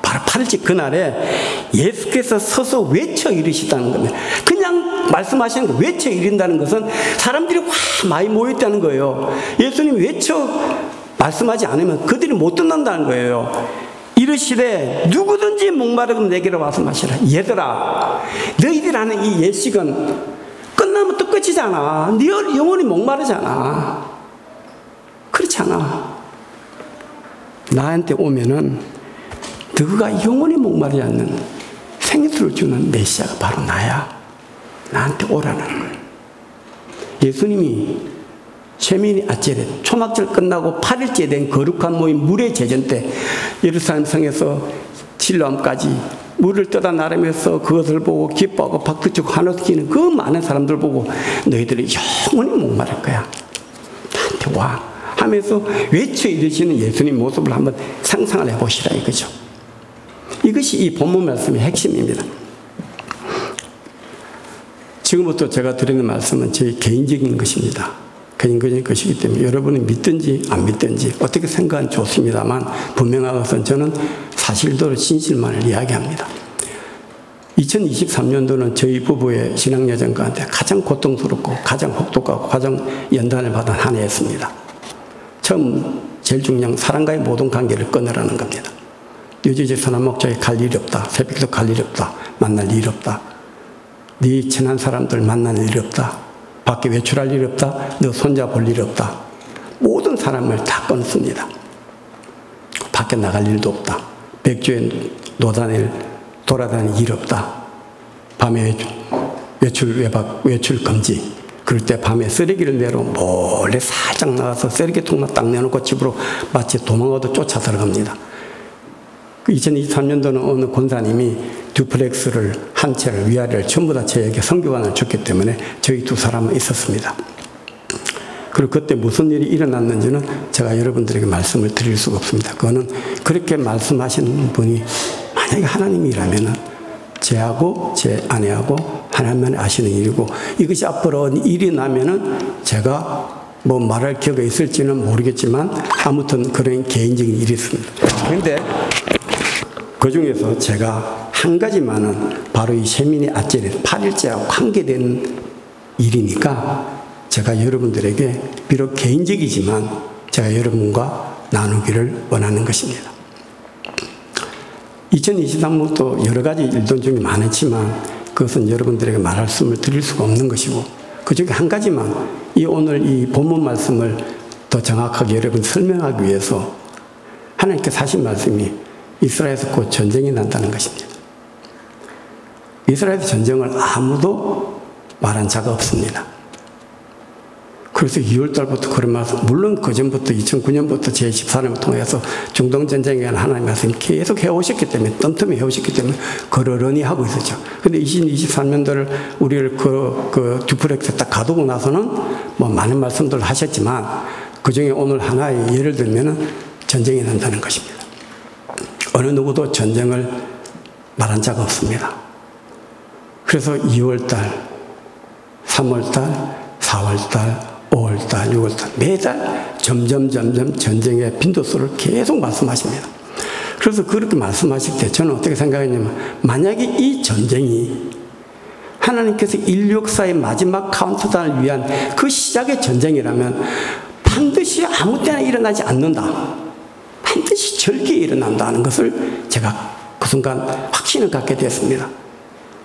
S1: 바로 8일째 그날에 예수께서 서서 외쳐 이르시다는 겁니다. 그냥 말씀하시는 거 외쳐 이른다는 것은 사람들이 와 많이 모였다는 거예요. 예수님이 외쳐 말씀하지 않으면 그들이 못 듣는다는 거예요. 이르시되 누구든지 목마르면 내게로 와서 마시라. 얘들아 너희들 하는 이 예식은 끝나면 또 끝이잖아. 네 영혼이 목마르잖아. 그렇지 않아. 나한테 오면은 너가 영원히 목마르지 않는 생수를 주는 메시아가 바로 나야. 나한테 오라는 거예요. 예수님이 쉐미니 아제렛 초막절 끝나고 8일째 된 거룩한 모임 물의 제전 때 예루살렘 성에서 실로암까지 물을 떠다 나르면서 그것을 보고 기뻐하고 박수치고 환호시키는 그 많은 사람들 보고 너희들이 영원히 목마를 거야. 나한테 와 하면서 외쳐 이르시는 예수님 모습을 한번 상상을 해보시라 이거죠. 이것이 이 본문 말씀의 핵심입니다. 지금부터 제가 드리는 말씀은 제 개인적인 것입니다. 개인적인 것이기 때문에 여러분이 믿든지 안 믿든지 어떻게 생각하면 좋습니다만 분명한 것은 저는 사실대로 진실만을 이야기합니다. 2023년도는 저희 부부의 신앙여정 가운데 가장 고통스럽고 가장 혹독하고 가장 연단을 받은 한 해였습니다. 처음 제일 중요한 사람과의 모든 관계를 끊으라는 겁니다. 유지지 선한 목적에 갈 일이 없다. 새벽도 갈 일이 없다. 만날 일이 없다. 네 친한 사람들 만날 일이 없다. 밖에 외출할 일이 없다. 너 손자 볼 일이 없다. 모든 사람을 다 끊습니다. 밖에 나갈 일도 없다. 백주에 노단을 돌아다닐 일 없다. 밤에 외출 금지. 그럴 때 밤에 쓰레기를 내러 몰래 살짝 나가서 쓰레기통만 딱 내놓고 집으로 마치 도망가도 쫓아 들어갑니다. 2023년도는 어느 권사님이 듀플렉스를 한 채를 위아래를 전부 다 저에게 성교관을 줬기 때문에 저희 두 사람은 있었습니다. 그리고 그때 무슨 일이 일어났는지는 제가 여러분들에게 말씀을 드릴 수가 없습니다. 그거는 그렇게 말씀하시는 분이 만약에 하나님이라면 제하고 제 아내하고 하나님만 아시는 일이고 이것이 앞으로 일이 나면은 제가 뭐 말할 기회가 있을지는 모르겠지만 아무튼 그런 개인적인 일이 있습니다. 그런데 그 중에서 제가 한 가지만은 바로 이 쉐미니 아제렛 8일째하고 관계되는 일이니까 제가 여러분들에게 비록 개인적이지만 제가 여러분과 나누기를 원하는 것입니다. 2023년도 여러 가지 일들 중에 많았지만 그것은 여러분들에게 말할 수를 드릴 수가 없는 것이고 그 중에 한 가지만 이 오늘 이 본문 말씀을 더 정확하게 여러분 설명하기 위해서 하나님께서 하신 말씀이 이스라엘에서 곧 전쟁이 난다는 것입니다. 이스라엘 전쟁을 아무도 말한 자가 없습니다. 그래서 2월달부터 그런 말씀, 물론 그 전부터 2009년부터 제14년을 통해서 중동전쟁에 관한 하나님의 말씀 계속 해오셨기 때문에 뜸틈이 해오셨기 때문에 그러려니 하고 있었죠. 근데 2023년도를 우리를 그 듀플렉스 딱 가두고 나서는 뭐 많은 말씀들을 하셨지만 그 중에 오늘 하나의 예를 들면은 전쟁이 난다는 것입니다. 어느 누구도 전쟁을 말한 자가 없습니다. 그래서 2월달, 3월달, 4월달, 5월달, 6월달 매달 점점 전쟁의 빈도수를 계속 말씀하십니다. 그래서 그렇게 말씀하실 때 저는 어떻게 생각했냐면, 만약에 이 전쟁이 하나님께서 인류 역사의 마지막 카운트다운을 위한 그 시작의 전쟁이라면 반드시 아무 때나 일어나지 않는다. 반드시 절기에 일어난다는 것을 제가 그 순간 확신을 갖게 되었습니다.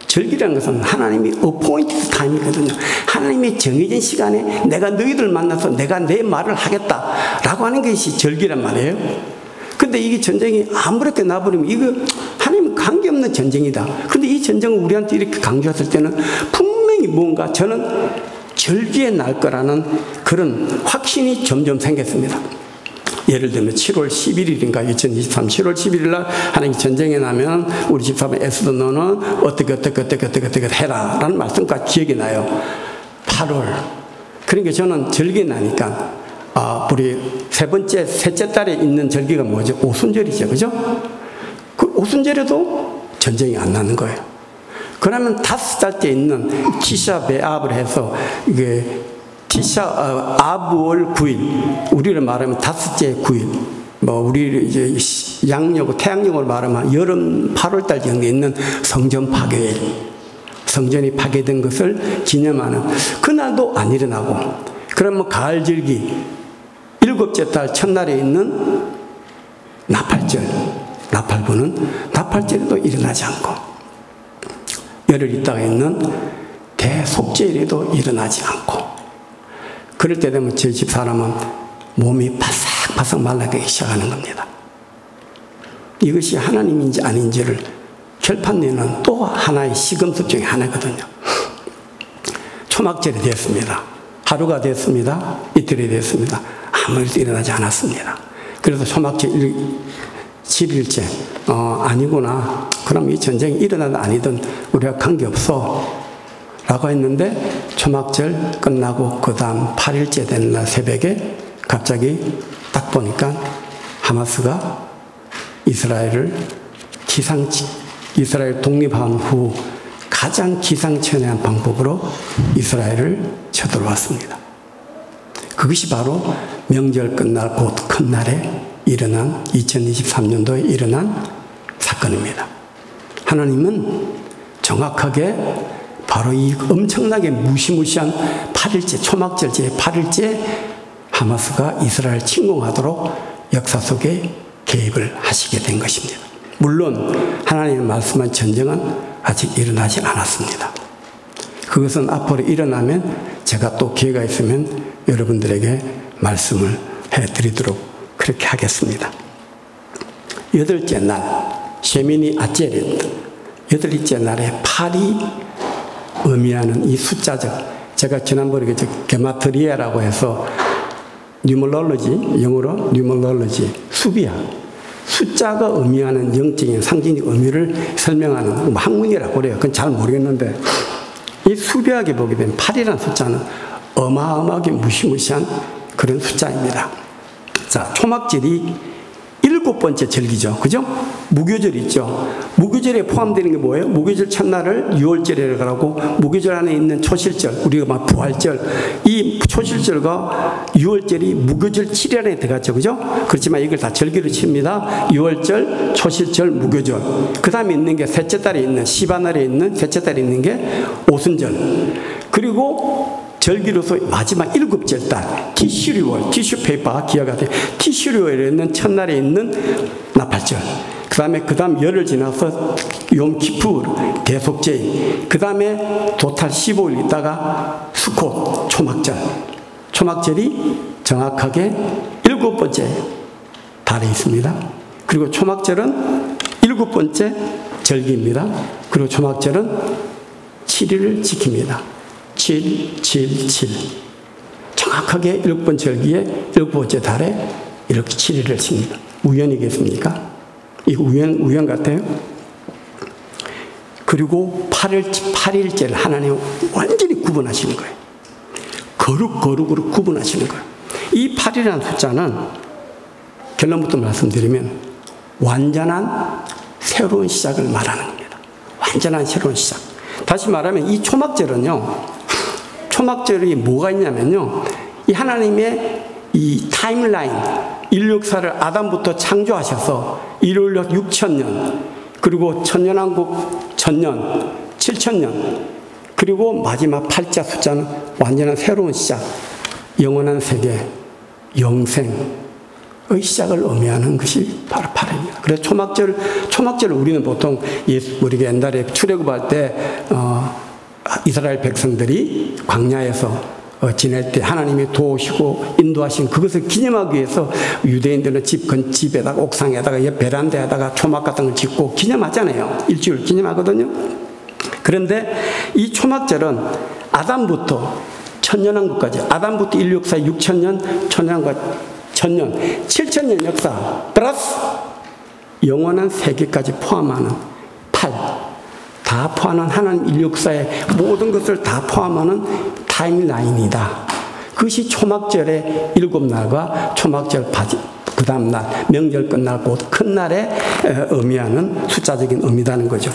S1: 절기라는 것은 하나님이 appointed time이거든요. 하나님의 정해진 시간에 내가 너희들 만나서 내가 내 말을 하겠다라고 하는 것이 절기란 말이에요. 근데 이게 전쟁이 아무렇게 나버리면 이거 하나님 관계없는 전쟁이다. 근데 이 전쟁을 우리한테 이렇게 강조했을 때는 분명히 뭔가 저는 절기에 날 거라는 그런 확신이 점점 생겼습니다. 예를 들면 7월 11일인가 2023 7월 11일 날 하나님 전쟁에 나면 우리 집사람 에스더 너는 어떻게 해라 라는 말씀까지 기억이 나요. 8월. 그러니까 저는 절기에 나니까 우리 셋째 달에 있는 절기가 뭐죠? 오순절이죠. 그죠? 그 오순절에도 전쟁이 안 나는 거예요. 그러면 5달째 있는 티샤 베압을 해서 이게 티샤 아브월 9일, 우리를 말하면 5째 9일, 뭐 우리 이제 양력 태양력으로 말하면 여름 8월달 정도에 있는 성전 파괴일, 성전이 파괴된 것을 기념하는 그날도 안 일어나고, 그러면 가을 절기 7째 달 첫날에 있는 나팔절, 나팔부는 나팔절에도 일어나지 않고, 열흘 있다가 있는 대속죄일에도 일어나지 않고, 그럴 때 되면 제 집 사람은 몸이 바싹바싹 말라가기 시작하는 겁니다. 이것이 하나님인지 아닌지를 결판내는 또 하나의 시금석 중에 하나거든요. 초막절이 됐습니다. 하루가 됐습니다. 이틀이 됐습니다. 아무 일도 일어나지 않았습니다. 그래서 초막절 7일째 아니구나. 그럼 이 전쟁이 일어나든 아니든 우리가 관계없어 라고 했는데, 초막절 끝나고 그 다음 8일째 되는 날 새벽에 갑자기 딱 보니까 하마스가 이스라엘 독립한 후 가장 기상천외한 방법으로 이스라엘을 쳐들어왔습니다. 그것이 바로 명절 끝날 곧 큰 날에 일어난 2023년도에 일어난 사건입니다. 하나님은 정확하게 바로 이 엄청나게 무시무시한 8일째, 초막절 제8일째 하마스가 이스라엘 침공하도록 역사 속에 개입을 하시게 된 것입니다. 물론 하나님의 말씀한 전쟁은 아직 일어나지 않았습니다. 그것은 앞으로 일어나면 제가 또 기회가 있으면 여러분들에게 말씀을 해드리도록 그렇게 하겠습니다. 8째 날, 셰미니 아제렛, 8일째 날에 8이 의미하는 이 숫자적, 제가 지난번에 게마트리아라고 해서 뉴머럴로지, 영어로 뉴머럴로지, 수비학, 숫자가 의미하는 영적인 상징적 의미를 설명하는 학문이라고 그래요. 그건 잘 모르겠는데, 이 수비학에 보게 되면 8이라는 숫자는 어마어마하게 무시무시한 그런 숫자입니다. 자, 초막절이 7번째 절기죠. 그죠? 무교절 있죠. 무교절에 포함되는 게 뭐예요? 무교절 첫날을 6월절이라고 하고, 무교절 안에 있는 초실절, 우리가 막 부활절, 이 초실절과 6월절이 무교절 7일 안에 들어갔죠. 그죠? 그렇지만 이걸 다 절기로 칩니다. 6월절, 초실절, 무교절. 그 다음에 있는 게 셋째 달에 있는, 시바날에 있는 셋째 달에 있는 게 오순절. 그리고 절기로서 마지막 7째 달, 티슈리월, 티슈페이퍼 기억하세요. 티슈리월에 있는 첫날에 있는 나팔절. 그 다음 열흘 지나서 욤키푸르, 대속죄일. 그 다음에 도탈 15일 있다가 수콧, 초막절. 초막절이 정확하게 7번째 달에 있습니다. 그리고 초막절은 7번째 절기입니다. 그리고 초막절은 7일을 지킵니다. 7, 7, 7. 정확하게 7번 절기에 7번째 달에 이렇게 7일을 칩니다. 우연이겠습니까? 이거 우연 같아요? 그리고 8일째를 하나님 완전히 구분하시는 거예요. 거룩으로 구분하시는 거예요. 이 8이라는 숫자는 결론부터 말씀드리면 완전한 새로운 시작을 말하는 겁니다. 완전한 새로운 시작. 다시 말하면 이 초막절은요, 초막절이 뭐가 있냐면요, 이 하나님의 이 타임라인, 인류 역사를 아담부터 창조하셔서 인류력 6,000년, 그리고 천년왕국 1,000년, 7,000년, 그리고 마지막 8자 숫자는 완전한 새로운 시작, 영원한 세계, 영생의 시작을 의미하는 것이 바로 8입니다. 그래서 초막절을 우리는 보통 우리가 옛날에 출애굽할 때 이스라엘 백성들이 광야에서 지낼 때 하나님이 도우시고 인도하신 그것을 기념하기 위해서 유대인들은 집에다가 옥상에다가 베란다에다가 초막 같은 걸 짓고 기념하잖아요. 일주일 기념하거든요. 그런데 이 초막절은 아담부터 천년왕국까지, 아담부터 인류 역사 6,000년, 천년왕국 1,000년, 7,000년 역사 플러스 영원한 세계까지 포함하는 8, 다 포함하는 하나님 인류 역사의 모든 것을 다 포함하는 타임라인이다. 그것이 초막절의 7날과 초막절 그 다음날 명절 끝날 곧 큰 날에 의미하는 숫자적인 의미라는 거죠.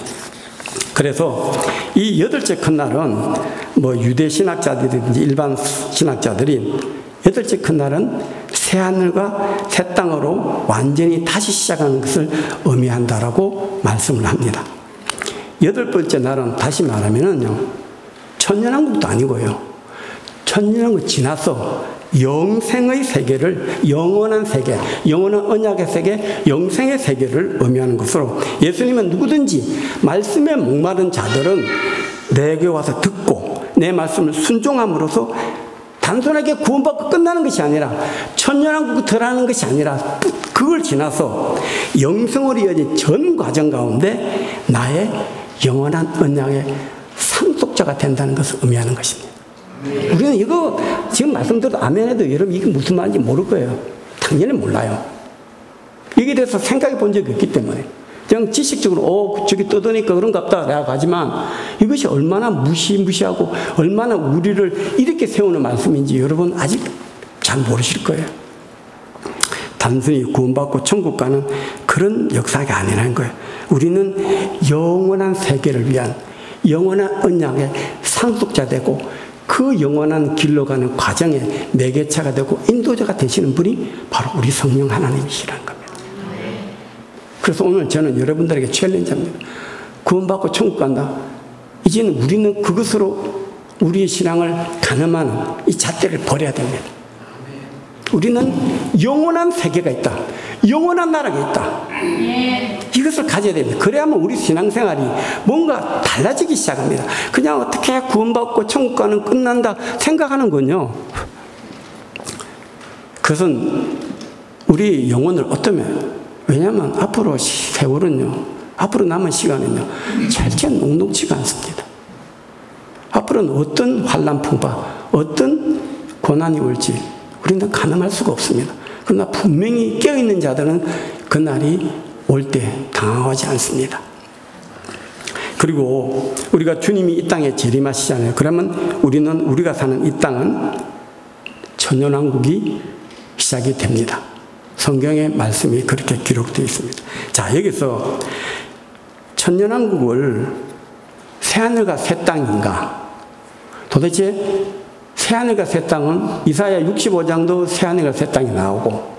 S1: 그래서 이 8째 큰 날은 뭐 유대 신학자들이든지 일반 신학자들이 8째 큰 날은 새하늘과 새 땅으로 완전히 다시 시작하는 것을 의미한다라고 말씀을 합니다. 8번째 날은 다시 말하면은요, 천년왕국도 아니고요, 천년왕국 지나서 영생의 세계를, 영원한 세계, 영원한 언약의 세계, 영생의 세계를 의미하는 것으로, 예수님은 누구든지 말씀에 목마른 자들은 내게 와서 듣고 내 말씀을 순종함으로써 단순하게 구원받고 끝나는 것이 아니라, 천년왕국에 들어가는 것이 아니라 그걸 지나서 영생으로 이어진 전 과정 가운데 나의 영원한 언약의 상속자가 된다는 것을 의미하는 것입니다. 우리는 이거 지금 말씀드려도 아멘해도 여러분 이게 무슨 말인지 모를 거예요. 당연히 몰라요. 여기에 대해서 생각해 본 적이 없기 때문에 그냥 지식적으로 저기 떠드니까 그런갑다 라고 하지만, 이것이 얼마나 무시무시하고 얼마나 우리를 이렇게 세우는 말씀인지 여러분 아직 잘 모르실 거예요. 단순히 구원받고 천국 가는 그런 역사가 아니라는 거예요. 우리는 영원한 세계를 위한 영원한 언약의 상속자 되고, 그 영원한 길로 가는 과정에 매개차가 되고 인도자가 되시는 분이 바로 우리 성령 하나님이시라는 겁니다. 그래서 오늘 저는 여러분들에게 챌린지합니다. 구원받고 천국 간다. 이제는 우리는 그것으로 우리의 신앙을 가늠하는 이 잣대를 버려야 됩니다. 우리는 영원한 세계가 있다. 영원한 나라가 있다. 이것을 가져야 됩니다. 그래야만 우리 신앙생활이 뭔가 달라지기 시작합니다. 그냥 어떻게 구원받고 천국 가는 끝난다 생각하는 건요, 그것은 우리 영혼을 어떠면, 왜냐하면 앞으로 세월은요, 앞으로 남은 시간은요 절대 녹록지가 않습니다. 앞으로는 어떤 환난 풍파, 어떤 고난이 올지 우리는 가늠할 수가 없습니다. 그러나 분명히 깨어있는 자들은 그날이 올 때 당황하지 않습니다. 그리고 우리가 주님이 이 땅에 재림하시잖아요. 그러면 우리가 사는 이 땅은 천년왕국이 시작이 됩니다. 성경의 말씀이 그렇게 기록되어 있습니다. 자, 여기서 천년왕국을 새하늘과 새 땅인가? 도대체 새하늘과 새 땅은 이사야 65장도 새하늘과 새 땅이 나오고,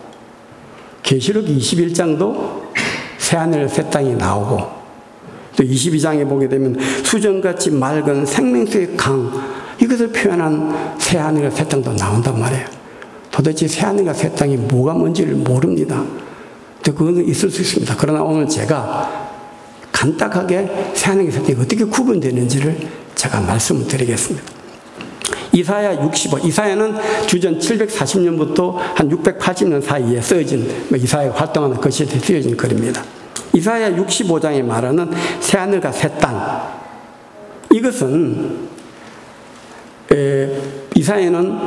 S1: 계시록 21장도 새하늘 새 땅이 나오고, 또 22장에 보게 되면 수정같이 맑은 생명수의 강, 이것을 표현한 새하늘과 새 땅도 나온단 말이에요. 도대체 새하늘과 새 땅이 뭐가 뭔지를 모릅니다. 그거는 있을 수 있습니다. 그러나 오늘 제가 간단하게 새하늘과 새 땅이 어떻게 구분되는지를 제가 말씀을 드리겠습니다. 이사야 65, 이사야는 주전 740년부터 한 680년 사이에 쓰여진, 이사야가 활동하는 그 시대에 쓰여진 글입니다. 이사야 65장에 말하는 새하늘과 새 땅, 이것은 이사야는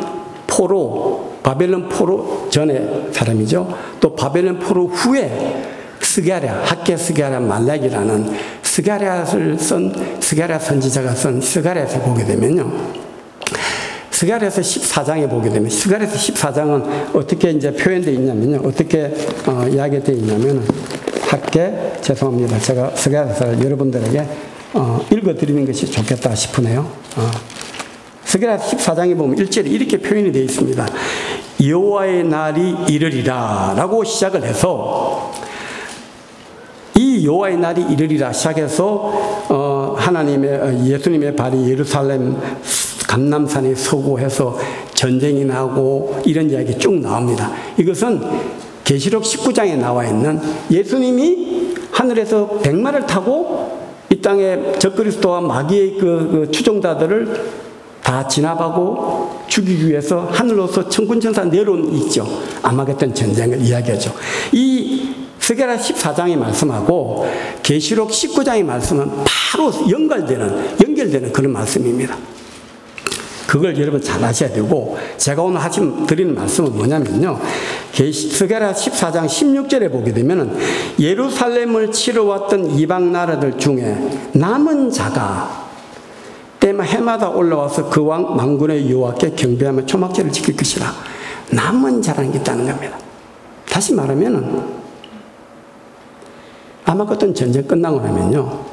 S1: 바벨론 포로 전의 사람이죠. 또 바벨론 포로 후에 학개 스가랴 말라기라는 스가랴 선지자가 쓴 스가랴에서 보게 되면요, 스가랴서 14장에 보게 되면, 스가랴서 14장은 어떻게 이제 표현되어 있냐면요, 어떻게 이야기되어 있냐면, 죄송합니다. 제가 스가랴서를 여러분들에게 읽어드리는 것이 좋겠다 싶으네요. 스가랴서 14장에 보면 1절에 이렇게 표현이 되어 있습니다. 여호와의 날이 이르리라 라고 시작을 해서, 이 여호와의 날이 이르리라 시작해서 예수님의 발이 예루살렘 감람산에 서고 해서 전쟁이 나고 이런 이야기 쭉 나옵니다. 이것은 계시록 19장에 나와 있는 예수님이 하늘에서 백마를 타고 이 땅에 적그리스도와 마귀의 그 추종자들을 다 진압하고 죽이기 위해서 하늘로서 천군천사 내려온 있죠. 아마겟돈 전쟁을 이야기하죠. 이 스가랴 14장의 말씀하고 계시록 19장의 말씀은 바로 연결되는 그런 말씀입니다. 그걸 여러분 잘 아셔야 되고, 제가 오늘 드리는 말씀은 뭐냐면요, 스가랴 14장 16절에 보게 되면은 예루살렘을 치러 왔던 이방 나라들 중에 남은 자가 해마다 올라와서 그 왕 만군의 여호와께 경배하며 초막절을 지킬 것이라. 남은 자라는 게 있다는 겁니다. 다시 말하면은 아마겟돈 전쟁 끝나고 나면요,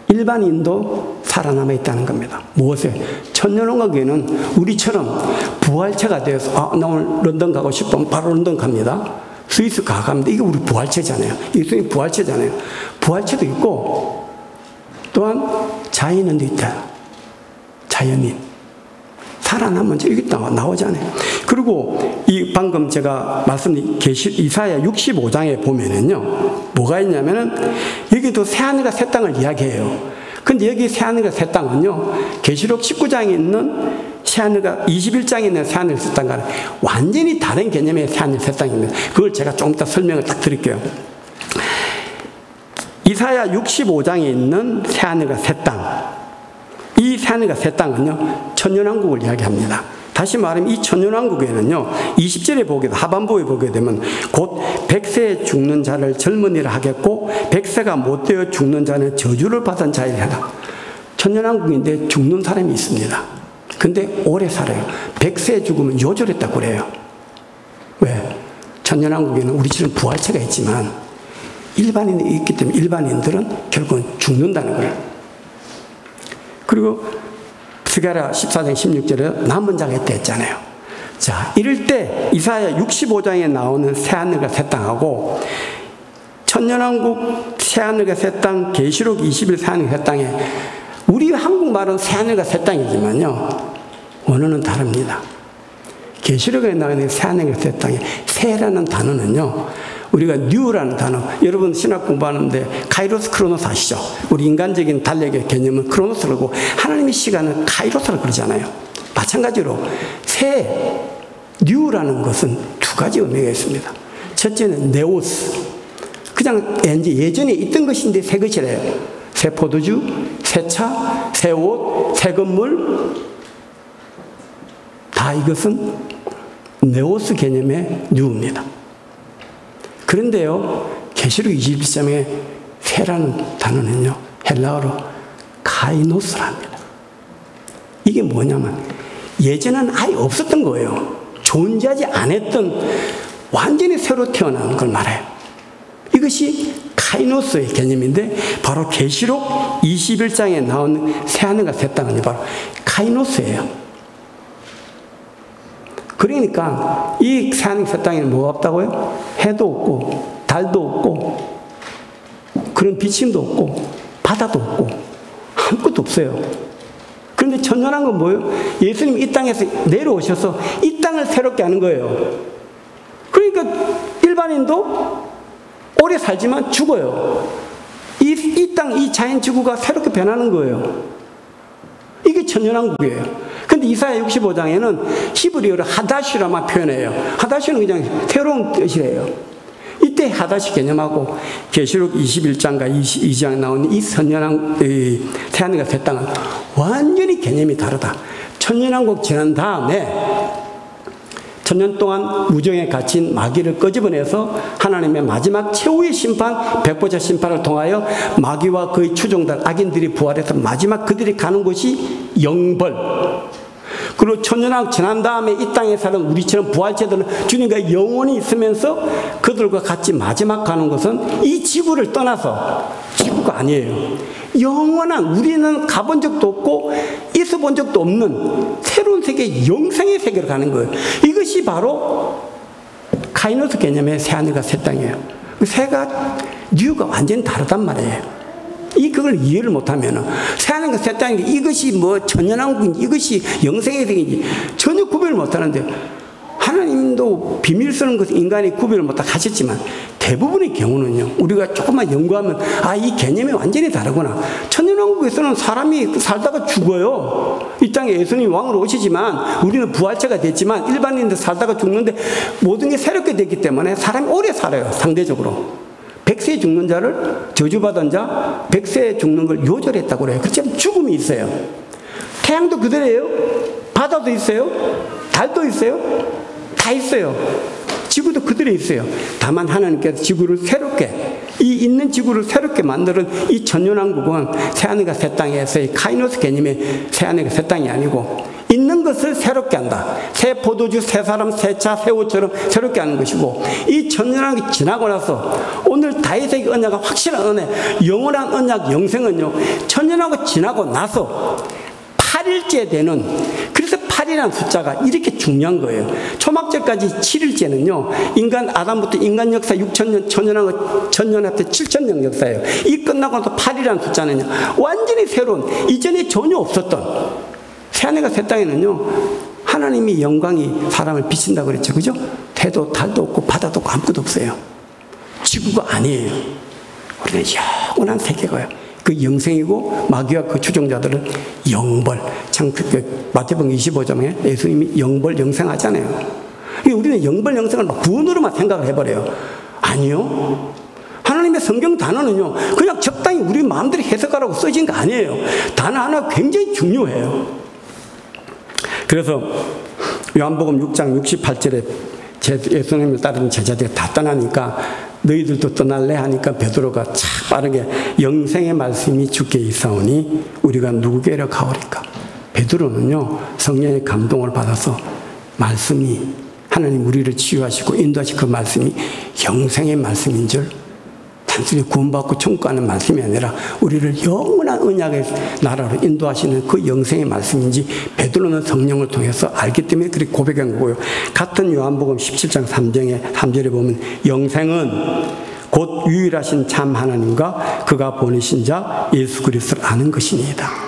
S1: 일반인도 살아남아 있다는 겁니다. 무엇에? 천년왕국에는 우리처럼 부활체가 되어서 나 오늘 런던 가고 싶으면 바로 런던 갑니다. 스위스 갑니다. 이게 우리 부활체잖아요. 예수님 부활체잖아요. 부활체도 있고 또한 자연인도 있다. 자연인. 살아남은 자, 이게 나오잖아요. 그리고 이 방금 제가 말씀드린 이사야 65장에 보면은요, 뭐가 있냐면은 여기도 새하늘과 새 땅을 이야기해요. 근데 여기 새하늘과 새 땅은요, 계시록 19장에 있는 새하늘과 21장에 있는 새하늘 새 땅과는 완전히 다른 개념의 새하늘 새 땅입니다. 그걸 제가 조금 이따 설명을 딱 드릴게요. 이사야 65장에 있는 새하늘과 새 땅, 이 새하늘과 새 땅은요, 천년왕국을 이야기합니다. 다시 말하면 이 천년왕국에는요, 20절에 하반부에 보게 되면 곧 100세에 죽는 자를 젊은이라 하겠고 100세가 못되어 죽는 자는 저주를 받은 자이라 하라. 천년왕국인데 죽는 사람이 있습니다. 근데 오래 살아요. 100세에 죽으면 요절했다고 그래요. 왜? 천년왕국에는 우리처럼 부활체가 있지만 일반인이 있기 때문에 일반인들은 결국은 죽는다는 거예요. 그리고 스가랴 14장 16절에 남은 자가 있다 했잖아요. 자, 이럴 때 이사야 65장에 나오는 새하늘과 새 땅하고 천년왕국 새하늘과 새 땅, 계시록 20일 새하늘과 새 땅에, 우리 한국말은 새하늘과 새 땅이지만요, 원어는 다릅니다. 계시록에 나오는 새하늘과 새 땅에 새라는 단어는요, 우리가 뉴라는 단어, 여러분 신학 공부하는데 카이로스 크로노스 아시죠? 우리 인간적인 달력의 개념은 크로노스라고, 하나님의 시간은 카이로스라고 그러잖아요. 마찬가지로 새, 뉴라는 것은 두 가지 의미가 있습니다. 첫째는 네오스, 그냥 예전에 있던 것인데 새 것이래요. 새 포도주, 새 차, 새 옷, 새 건물, 다 이것은 네오스 개념의 뉴입니다. 그런데요, 계시록 21장에 새라는 단어는요, 헬라어로 카이노스랍니다. 이게 뭐냐면 예전엔 아예 없었던 거예요. 존재하지 않았던 완전히 새로 태어난 걸 말해요. 이것이 카이노스의 개념인데, 바로 계시록 21장에 나온 새하늘과 새 땅은 바로 카이노스예요. 그러니까 이 새하늘 새 땅에는 뭐가 없다고요? 해도 없고 달도 없고 그런 비침도 없고 바다도 없고 아무것도 없어요. 그런데 천년한 건 뭐예요? 예수님이 이 땅에서 내려오셔서 이 땅을 새롭게 하는 거예요. 그러니까 일반인도 오래 살지만 죽어요. 이 땅, 이 자연지구가 새롭게 변하는 거예요. 이게 천년왕국이에요. 근데 이사야 65장에는 히브리어로 하다시라만 표현해요. 하다시는 그냥 새로운 뜻이래요. 이때 하다시 개념하고 계시록 21장과 22장에 나오는 이 새하늘과 새 땅은 완전히 개념이 다르다. 천년왕국 지난 다음에 천년 동안 무정에 갇힌 마귀를 끄집어내서 하나님의 마지막 최후의 심판, 백보자 심판을 통하여 마귀와 그의 추종들, 악인들이 부활해서 마지막 그들이 가는 곳이 영벌. 그리고 천년왕국 지난 다음에 이 땅에 사는 우리처럼 부활체들은 주님과 영원히 있으면서 그들과 같이 마지막 가는 것은 이 지구를 떠나서, 지구가 아니에요. 영원한, 우리는 가본 적도 없고 있어 본 적도 없는 새로운 세계, 영생의 세계로 가는 거예요. 이것이 이것이 바로 카이노스 개념의 새하늘과 새 땅이에요. 새가 류가 완전히 다르단 말이에요. 그걸 이해를 못하면 새하늘과 새 땅인데 이것이 뭐 천연왕국인지 이것이 영생의 세계인지 전혀 구별을 못하는데, 하나님도 비밀스러운 것을 인간이 구별을 못하게 하셨지만 대부분의 경우는요, 우리가 조금만 연구하면 이 개념이 완전히 다르구나. 천연왕국에서는 사람이 살다가 죽어요. 이 땅에 예수님이 왕으로 오시지만 우리는 부활체가 됐지만 일반인들 살다가 죽는데 모든 게 새롭게 됐기 때문에 사람이 오래 살아요. 상대적으로 100세 죽는 자를 저주받은 자 100세 죽는 걸 요절했다고 그래요. 그렇지만 죽음이 있어요. 태양도 그대로예요. 바다도 있어요. 달도 있어요. 다 있어요. 지구도 그대로 있어요. 다만 하나님께서 지구를 새롭게, 이 있는 지구를 새롭게 만드는 이 천연왕국은 새하늘과 새 땅에서의 카이노스 개념의 새하늘과 새 땅이 아니고 있는 것을 새롭게 한다. 새 포도주, 새 사람, 새 차, 새 옷처럼 새롭게 하는 것이고, 이 천연왕국이 지나고 나서 오늘 다윗의 언약은 확실한 은혜, 영원한 언약, 영생은요, 천연왕국 지나고 나서 8일째 되는, 그래서 8이라는 숫자가 이렇게 중요한 거예요. 초막절까지 7일째는요, 인간 아담부터 인간 역사 6,000년, 천년 앞에 7,000년 역사예요. 이 끝나고 또 8이라는 숫자는요, 완전히 새로운, 이전에 전혀 없었던, 새하늘과 새 땅에는요, 하나님의 영광이 사람을 비친다고 그랬죠. 그죠? 태도, 달도 없고 바다도 없고 아무것도 없어요. 지구가 아니에요. 우리는 영원한 세계가요. 그 영생이고, 마귀와 그 추종자들은 영벌. 참, 마태복음 25장에 예수님이 영벌, 영생하잖아요. 우리는 영벌, 영생을 막 구원으로만 생각을 해버려요. 아니요. 하나님의 성경 단어는요, 그냥 적당히 우리 마음대로 해석하라고 써진 거 아니에요. 단어 하나 굉장히 중요해요. 그래서 요한복음 6장 68절에 예수님을 따르는 제자들이 다 떠나니까 너희들도 떠날래 하니까 베드로가 참 빠르게 영생의 말씀이 주께 있사오니 우리가 누구에게로 가오리까. 베드로는요, 성령의 감동을 받아서 말씀이, 하나님 우리를 치유하시고 인도하시고 그 말씀이 영생의 말씀인 줄, 단순히 구원받고 천국 가는 말씀이 아니라 우리를 영원한 언약의 나라로 인도하시는 그 영생의 말씀인지 베드로는 성령을 통해서 알기 때문에 그렇게 고백한 거고요. 같은 요한복음 17장 3절에 보면 영생은 곧 유일하신 참 하나님과 그가 보내신 자 예수 그리스도를 아는 것이니이다.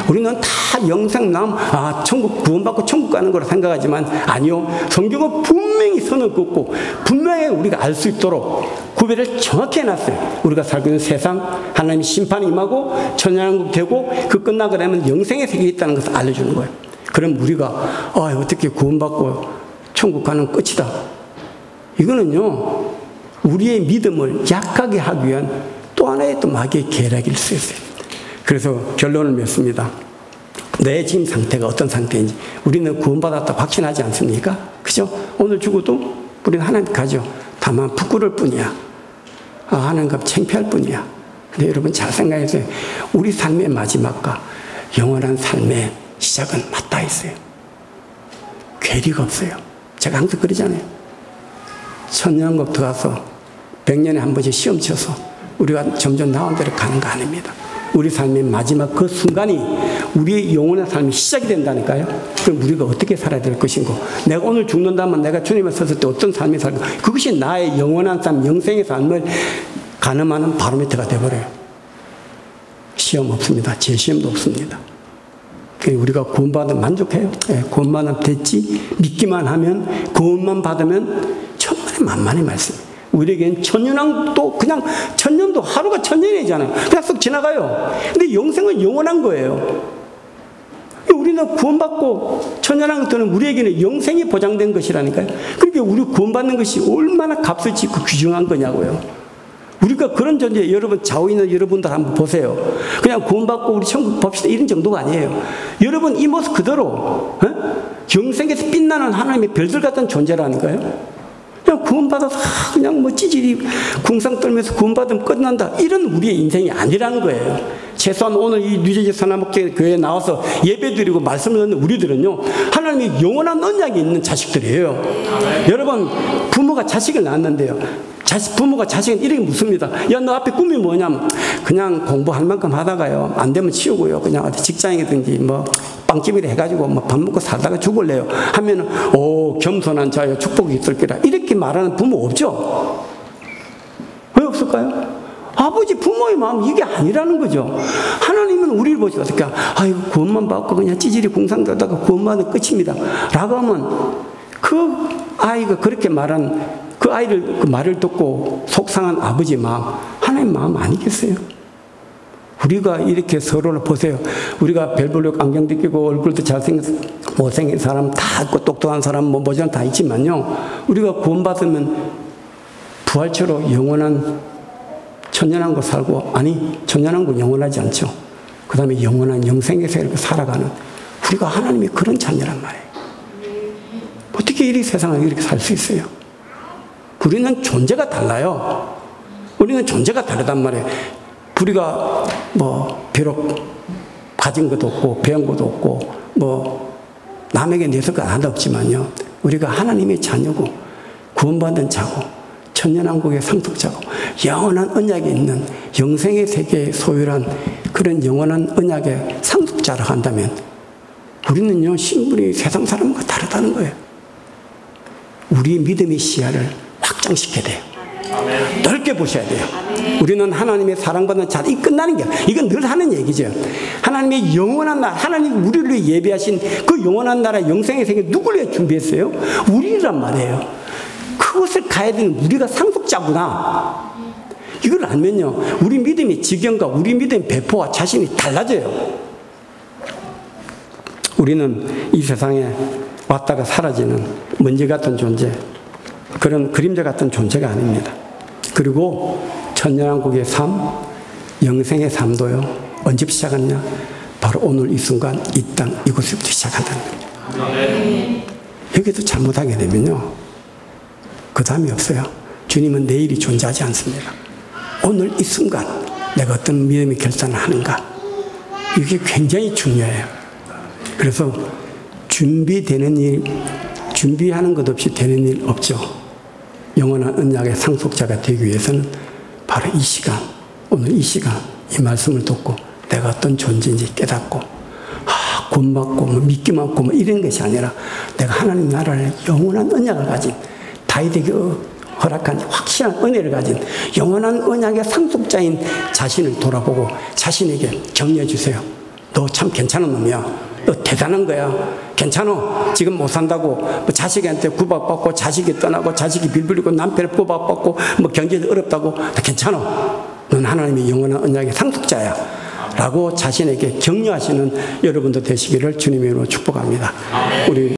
S1: 우리는 다 영생 나오면 천국 구원받고 천국 가는 거라 생각하지만 아니요. 성경은 분명히 선을 긋고 분명히 우리가 알 수 있도록 구별을 정확히 해놨어요. 우리가 살고 있는 세상, 하나님의 심판이 임하고 천연왕국 되고 그 끝나고 나면 영생의 세계에 있다는 것을 알려주는 거예요. 그럼 우리가 어떻게 구원받고 천국 가는 끝이다. 이거는요, 우리의 믿음을 약하게 하기 위한 또 하나의 또 마귀의 계략일 수 있어요. 그래서 결론을 맺습니다. 내 지금 상태가 어떤 상태인지 우리는 구원받았다 확신하지 않습니까? 그죠? 오늘 죽어도 우리는 하나님 가죠. 다만 부끄러울 뿐이야. 하나님과 창피할 뿐이야. 근데 여러분 잘 생각해보세요. 우리 삶의 마지막과 영원한 삶의 시작은 맞닿아 있어요. 괴리가 없어요. 제가 항상 그러잖아요. 천년왕국 들어가서 100년에 한 번씩 시험 쳐서 우리가 점점 나온 대로 가는 거 아닙니다. 우리 삶의 마지막 그 순간이 우리의 영원한 삶이 시작이 된다니까요. 그럼 우리가 어떻게 살아야 될 것인고, 내가 오늘 죽는다면 내가 주님을 섰을 때 어떤 삶이 살고, 그것이 나의 영원한 삶, 영생의 삶을 가늠하는 바로미터가 되어버려요. 시험 없습니다. 제 시험도 없습니다. 우리가 구원받으면 만족해요. 구원만 됐지, 믿기만 하면, 구원만 받으면 천만의 만만의 말씀. 우리에겐 천년왕도 그냥 천년도 하루가 천년이잖아요. 그냥 쓱 지나가요. 근데 영생은 영원한 거예요. 우리는 구원받고 천년왕국 때는 우리에게는 영생이 보장된 것이라니까요. 그러니까 우리 구원받는 것이 얼마나 값을 짓고 귀중한 거냐고요. 우리가 그런 존재, 여러분 좌우에 있는 여러분들 한번 보세요. 그냥 구원받고 우리 천국 봅시다 이런 정도가 아니에요. 여러분 이 모습 그대로 영생에서 빛나는 하나님의 별들 같은 존재라니까요. 그냥 구원받아서 그냥 뭐 찌질이 궁상 떨면서 구원받으면 끝난다, 이런 우리의 인생이 아니라는 거예요. 최소한 오늘 이 뉴저지 선한목회 교회에 나와서 예배드리고 말씀을 듣는 우리들은요, 하나님의 영원한 언약이 있는 자식들이에요. 여러분 부모가 자식을 낳았는데요, 부모가 자식은 이렇게 묻습니다. 야, 너 앞에 꿈이 뭐냐면, 그냥 공부할 만큼 하다가요, 안 되면 치우고요, 그냥 어디 직장이든지 뭐 빵집이라 해가지고 뭐 밥 먹고 살다가 죽을래요 하면은, 오, 겸손한 자여 축복이 있을 거라, 이렇게 말하는 부모 없죠? 왜 없을까요? 아버지 부모의 마음 이게 아니라는 거죠. 하나님은 우리를 보시고 어떻게, 아이고 구원만 받고 그냥 찌질이 궁상되다가 구원받으면 끝입니다 라고 하면, 그 아이가 그렇게 말한 그 아이를 그 말을 듣고 속상한 아버지 마음, 하나님 마음 아니겠어요? 우리가 이렇게 서로를 보세요. 우리가 별볼록 안경도 끼고 얼굴도 잘생긴 못생긴 사람 다 있고 똑똑한 사람 뭐 모자는 다 있지만요, 우리가 구원받으면 부활처럼 영원한 천년왕국 살고, 아니 천년왕국 영원하지 않죠. 그 다음에 영원한 영생에서 이렇게 살아가는, 우리가 하나님이 그런 자녀란 말이에요. 어떻게 이 세상을 이렇게 살 수 있어요? 우리는 존재가 달라요. 우리는 존재가 다르단 말이에요. 우리가 뭐 비록 가진 것도 없고 배운 것도 없고 뭐 남에게 내서 거 하나도 없지만요, 우리가 하나님의 자녀고 구원받은 자고 천년왕국의 상속자고 영원한 언약이 있는 영생의 세계의 소유란 그런 영원한 언약의 상속자라 한다면, 우리는요 신분이 세상 사람과 다르다는 거예요. 우리 믿음의 시야를 확장시켜야 돼요. 아멘. 넓게 보셔야 돼요. 아멘. 우리는 하나님의 사랑받는 자, 이 끝나는 게, 이건 늘 하는 얘기죠. 하나님의 영원한 나라, 하나님 우리를 위해 예비하신 그 영원한 나라 영생의 세계 누구를 위해 준비했어요? 우리란 말이에요. 그것을 가야 되는 우리가 상속자구나. 이걸 알면요, 우리 믿음의 지경과 우리 믿음의 배포와 자신이 달라져요. 우리는 이 세상에 왔다가 사라지는 먼지 같은 존재, 그런 그림자 같은 존재가 아닙니다. 그리고 천년왕국의 삶, 영생의 삶도요, 언제부터 시작하느냐? 바로 오늘 이 순간 이 땅 이곳에부터 시작한다는 거죠. 네. 여기도 잘못하게 되면요, 그 다음이 없어요. 주님은 내일이 존재하지 않습니다. 오늘 이 순간 내가 어떤 믿음의 결단을 하는가, 이게 굉장히 중요해요. 그래서 준비되는 일, 준비하는 것 없이 되는 일 없죠. 영원한 언약의 상속자가 되기 위해서는 바로 이 시간, 오늘 이 시간 이 말씀을 듣고 내가 어떤 존재인지 깨닫고, 구원받고 뭐 믿기만 하고 뭐 이런 것이 아니라 내가 하나님 나라를 영원한 언약을 가진, 다윗에게 허락한 확실한 은혜를 가진 영원한 언약의 상속자인 자신을 돌아보고 자신에게 격려해 주세요. 너 참 괜찮은 놈이야. 너 대단한 거야. 괜찮아. 지금 못 산다고 뭐 자식한테 구박받고 자식이 떠나고 자식이 빌빌리고 남편을 구박받고 뭐 경제도 어렵다고, 괜찮아. 넌 하나님의 영원한 언약의 상속자야 라고 자신에게 격려하시는 여러분도 되시기를 주님의 이름으로 축복합니다. 우리